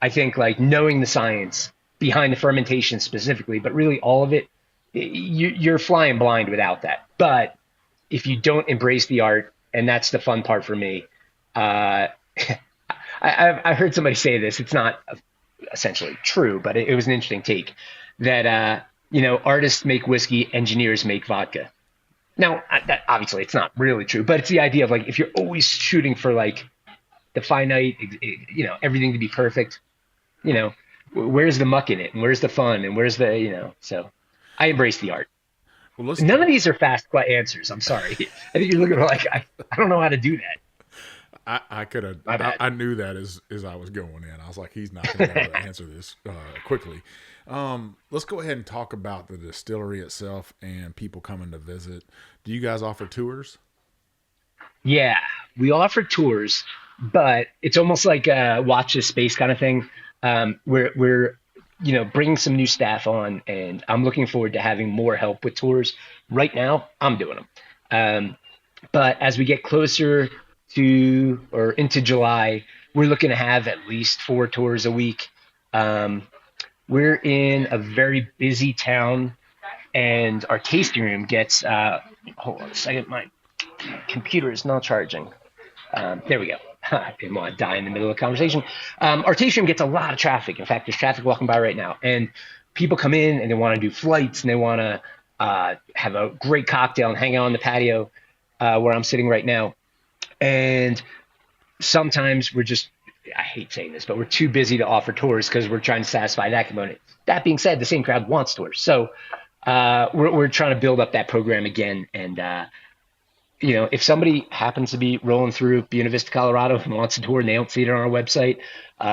I think like knowing the science behind the fermentation specifically, but really all of it, you're flying blind without that. But if you don't embrace the art, and that's the fun part for me, uh, I heard somebody say this. It's not essentially true, but it was an interesting take that artists make whiskey, engineers make vodka. Now, that obviously it's not really true, but it's the idea of like if you're always shooting for like the finite, everything to be perfect, you know, where's the muck in it, and where's the fun, and where's the So, I embrace the art. Well, let's. None of these are fast answers. I'm sorry. I think you're looking like I don't know how to do that. I could have. My bad. I knew that as I was going in. I was like, he's not going to be able to answer this quickly. Let's go ahead and talk about the distillery itself and people coming to visit. Do you guys offer tours? Yeah, we offer tours, but it's almost like a watch this space kind of thing. We're bringing some new staff on, and I'm looking forward to having more help with tours. Right now, I'm doing them. But as we get closer to or into July, we're looking to have at least 4 tours a week. We're in a very busy town, and our tasting room gets. Hold on a second, my computer is not charging. There we go. I didn't want to die in the middle of the conversation. Our tasting room gets a lot of traffic. In fact, there's traffic walking by right now, and people come in and they want to do flights and they want to have a great cocktail and hang out on the patio where I'm sitting right now. And sometimes I hate saying this, but we're too busy to offer tours because we're trying to satisfy that component. That being said, the same crowd wants tours. So we're trying to build up that program again. And, if somebody happens to be rolling through Buena Vista, Colorado and wants a tour and they don't see it on our website,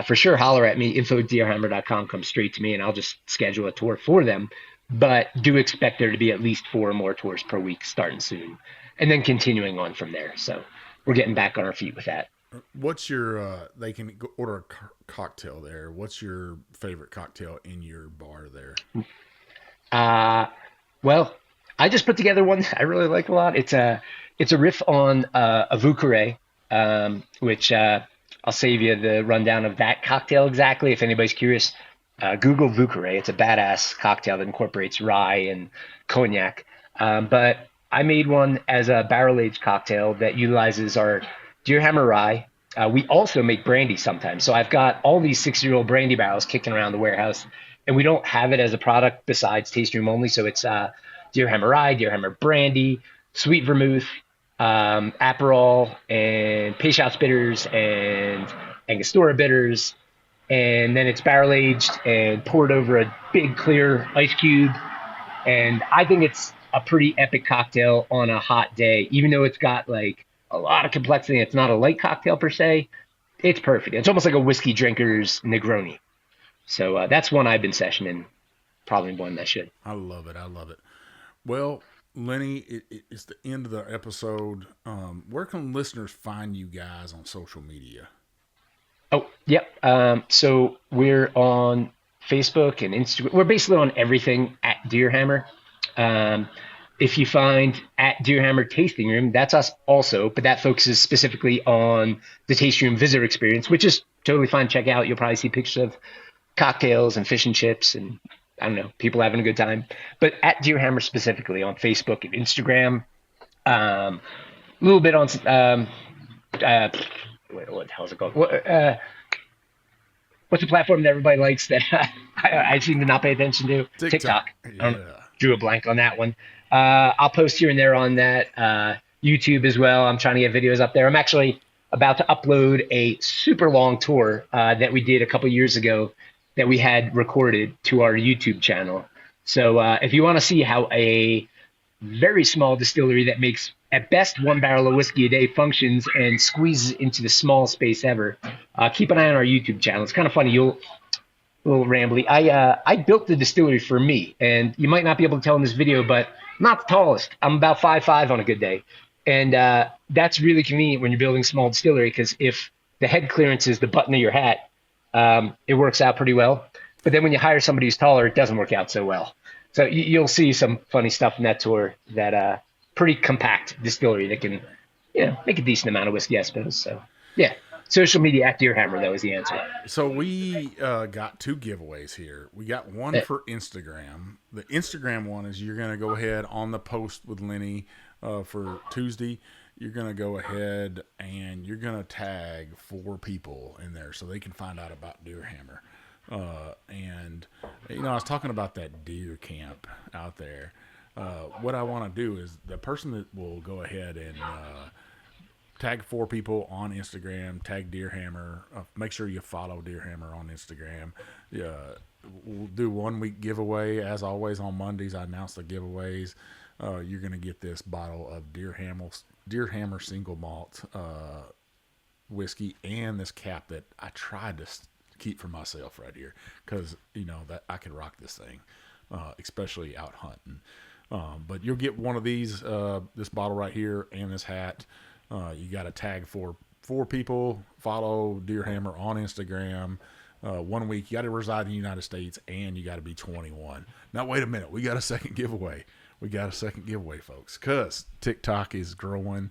for sure, holler at me. info@deerhammer.com comes straight to me and I'll just schedule a tour for them. But do expect there to be at least 4 more tours per week starting soon and then continuing on from there. So we're getting back on our feet with that. What's your? They can order a cocktail there. What's your favorite cocktail in your bar there? Well, I just put together one I really like a lot. It's a riff on a Vucare, which I'll save you the rundown of that cocktail exactly. If anybody's curious, Google Vucare. It's a badass cocktail that incorporates rye and cognac. But I made one as a barrel-aged cocktail that utilizes our Deerhammer Rye. We also make brandy sometimes. So I've got all these 6-year-old brandy barrels kicking around the warehouse, and we don't have it as a product besides tasting room only. So it's Deerhammer Rye, Deerhammer Brandy, Sweet Vermouth, Aperol, and Peychaus bitters and Angostura bitters. And then it's barrel aged and poured over a big clear ice cube. And I think it's a pretty epic cocktail on a hot day, even though it's got like a lot of complexity. It's not a light cocktail per se. It's perfect. It's almost like a whiskey drinker's Negroni. So that's one I've been sessioning probably one that should. I love it. I love it. Well, Lenny, it's the end of the episode. Where can listeners find you guys on social media? Oh, yep. So we're on Facebook and Instagram. We're basically on everything at Deerhammer. Um, if you find at Deerhammer Tasting Room, that's us also, but that focuses specifically on the tasting room visitor experience, which is totally fine. Check out. You'll probably see pictures of cocktails and fish and chips and I don't know, people having a good time. But at Deerhammer specifically on Facebook and Instagram, a little bit on what the hell is it called? What's the platform that everybody likes that I seem to not pay attention to? TikTok. Yeah. Drew a blank on that one. I'll post here and there on that. YouTube as well. I'm trying to get videos up there. I'm actually about to upload a super long tour that we did a couple years ago that we had recorded to our YouTube channel. So if you want to see how a very small distillery that makes at best 1 barrel of whiskey a day functions and squeezes into the smallest space ever, keep an eye on our YouTube channel. It's kind of funny. A little rambly. I built the distillery for me, and you might not be able to tell in this video, but I'm not the tallest. I'm about 5'5" on a good day. And that's really convenient when you're building a small distillery, because if the head clearance is the button of your hat, it works out pretty well. But then when you hire somebody who's taller, it doesn't work out so well. So you'll see some funny stuff in that tour, that pretty compact distillery that can, make a decent amount of whiskey, I suppose. So, yeah. Social media at Deerhammer, though, is the answer. So we got 2 giveaways here. We got one for Instagram. The Instagram one is you're going to go ahead on the post with Lenny for Tuesday. You're going to go ahead and you're going to tag 4 people in there so they can find out about Deerhammer. And, I was talking about that deer camp out there. What I want to do is the person that will go ahead and tag 4 people on Instagram, tag Deerhammer. Make sure you follow Deerhammer on Instagram. We'll do 1 week giveaway. As always, on Mondays, I announce the giveaways. You're going to get this bottle of Deerhammer single malt whiskey and this cap that I tried to keep for myself right here because, that I could rock this thing, especially out hunting. But you'll get one of these, this bottle right here and this hat. You got to tag 4 people, follow Deerhammer on Instagram. 1 week, you got to reside in the United States and you got to be 21. Now, wait a minute. We got a second giveaway. Folks, because TikTok is growing.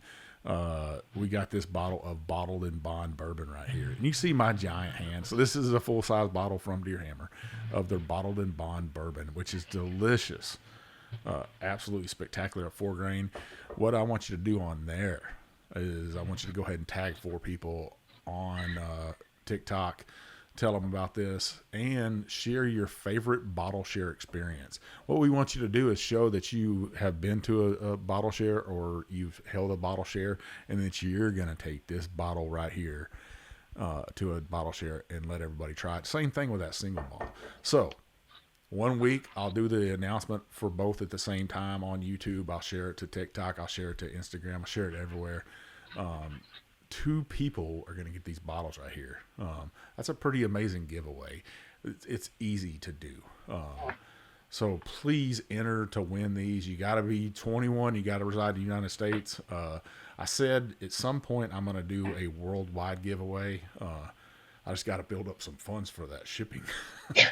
We got this bottle of bottled in bond bourbon right here. And you see my giant hand. So this is a full-size bottle from Deerhammer of their bottled in bond bourbon, which is delicious. Absolutely spectacular at 4 grain. What I want you to do on there is I want you to go ahead and tag 4 people on TikTok, tell them about this, and share your favorite bottle share experience. What we want you to do is show that you have been to a bottle share or you've held a bottle share, and that you're going to take this bottle right here to a bottle share and let everybody try it. Same thing with that single malt. So 1 week, I'll do the announcement for both at the same time on YouTube. I'll share it to TikTok. I'll share it to Instagram. I'll share it everywhere. 2 people are going to get these bottles right here. That's a pretty amazing giveaway. It's easy to do. So please enter to win these. You got to be 21. You got to reside in the United States. I said at some point I'm going to do a worldwide giveaway. I just got to build up some funds for that shipping because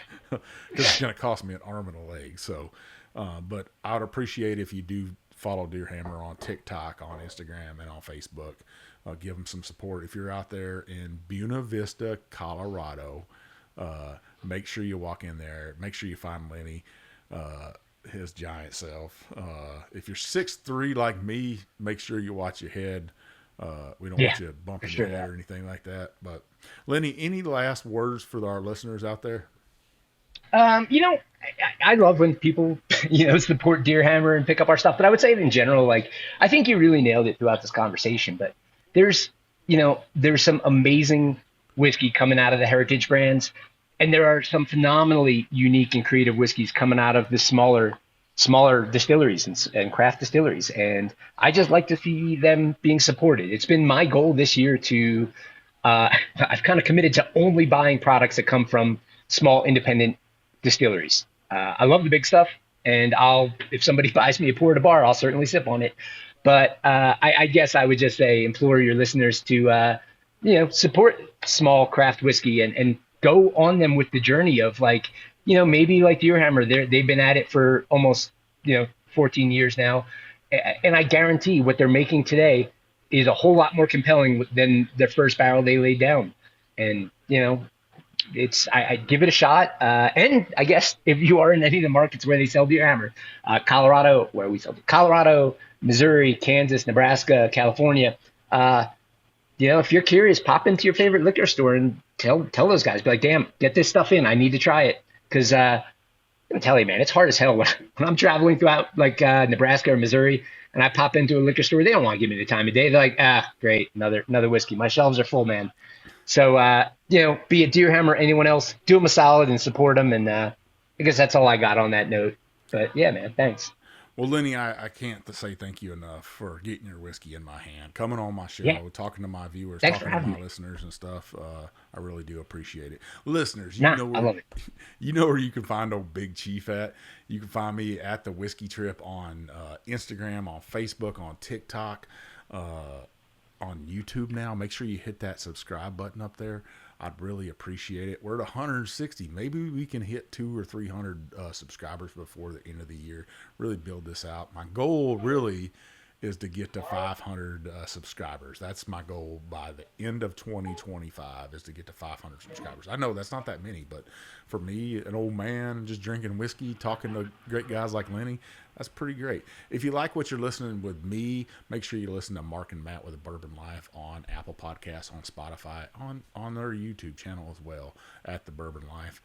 it's going to cost me an arm and a leg. So, but I would appreciate if you do follow Deerhammer on TikTok, on Instagram, and on Facebook. Give them some support. If you're out there in Buena Vista, Colorado, make sure you walk in there. Make sure you find Lenny, his giant self. If you're 6'3" like me, make sure you watch your head. We don't want you bumping your head or anything like that. But Lenny, any last words for our listeners out there? I love when people, support Deerhammer and pick up our stuff. But I would say in general, I think you really nailed it throughout this conversation. But there's some amazing whiskey coming out of the heritage brands. And there are some phenomenally unique and creative whiskeys coming out of the smaller distilleries and craft distilleries. And I just like to see them being supported. It's been my goal this year to, I've kind of committed to only buying products that come from small independent distilleries. I love the big stuff, and if somebody buys me a pour at a bar, I'll certainly sip on it. But I guess I would just say implore your listeners to support small craft whiskey and go on them with the journey of like maybe like Deerhammer, they've been at it for almost 14 years now, and I guarantee what they're making today is a whole lot more compelling than the first barrel they laid down. And I give it a shot. And I guess if you are in any of the markets where they sell Deerhammer, Colorado, where we sell Colorado, Missouri, Kansas, Nebraska, California, if you're curious, pop into your favorite liquor store and tell those guys, be like, damn, get this stuff in. I need to try it. Because I'm telling you, man, it's hard as hell when I'm traveling throughout like Nebraska or Missouri, and I pop into a liquor store. They don't want to give me the time of day. They're like, great, another whiskey. My shelves are full, man. So be it Deerhammer or anyone else, do them a solid and support them. And I guess that's all I got on that note. But yeah, man, thanks. Well, Lenny, I can't say thank you enough for getting your whiskey in my hand, coming on my show, Yeah, talking to my viewers, thanks for talking to having my me. listeners and stuff. I really do appreciate it. Listeners, Nah, I love it. you know where you can find old Big Chief at. You can find me at the Whiskey Trip on Instagram, on Facebook, on TikTok, on YouTube now. Make sure you hit that subscribe button up there. I'd really appreciate it. We're at 160. Maybe we can hit 200 or 300 subscribers before the end of the year. Really build this out. My goal really is to get to 500 subscribers. That's my goal by the end of 2025 is to get to 500 subscribers. I know that's not that many, but for me, an old man just drinking whiskey, talking to great guys like Lenny, that's pretty great. If you like what you're listening with me, make sure you listen to Mark and Matt with a Bourbon Life on Apple Podcasts, on Spotify, on their YouTube channel as well at the Bourbon Life.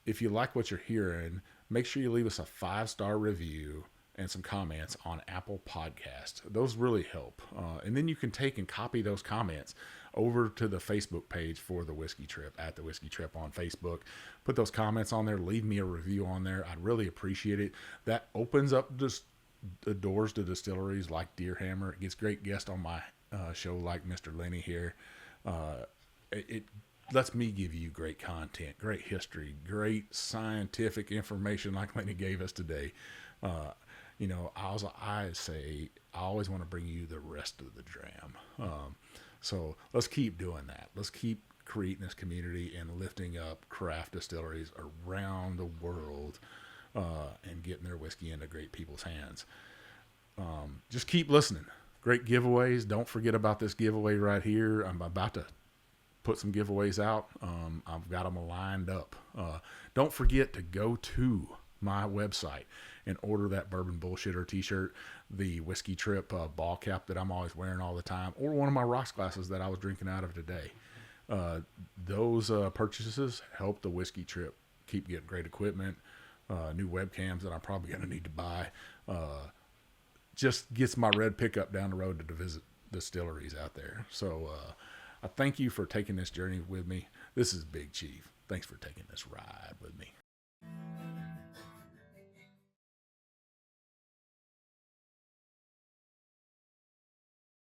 If you like what you're hearing, make sure you leave us a 5-star review and some comments on Apple Podcast. Those really help. And then you can take and copy those comments over to the Facebook page for the Whiskey Trip, at the Whiskey Trip on Facebook. Put those comments on there. Leave me a review on there. I'd really appreciate it. That opens up just the doors to distilleries like Deerhammer. It gets great guests on my show like Mr. Lenny here. It lets me give you great content, great history, great scientific information like Lenny gave us today. I say I always want to bring you the rest of the dram. So let's keep doing that. Let's keep creating this community and lifting up craft distilleries around the world and getting their whiskey into great people's hands. Just keep listening. Great giveaways. Don't forget about this giveaway right here. I'm about to put some giveaways out. I've got them lined up. Don't forget to go to my website and order that Bourbon Bullshitter t-shirt, the Whiskey Trip ball cap that I'm always wearing all the time, or one of my rocks glasses that I was drinking out of today. Those purchases help the Whiskey Trip keep getting great equipment, new webcams that I'm probably going to need to buy. Just gets my red pickup down the road to visit distilleries out there. So I thank you for taking this journey with me. This is Big Chief. Thanks for taking this ride with me.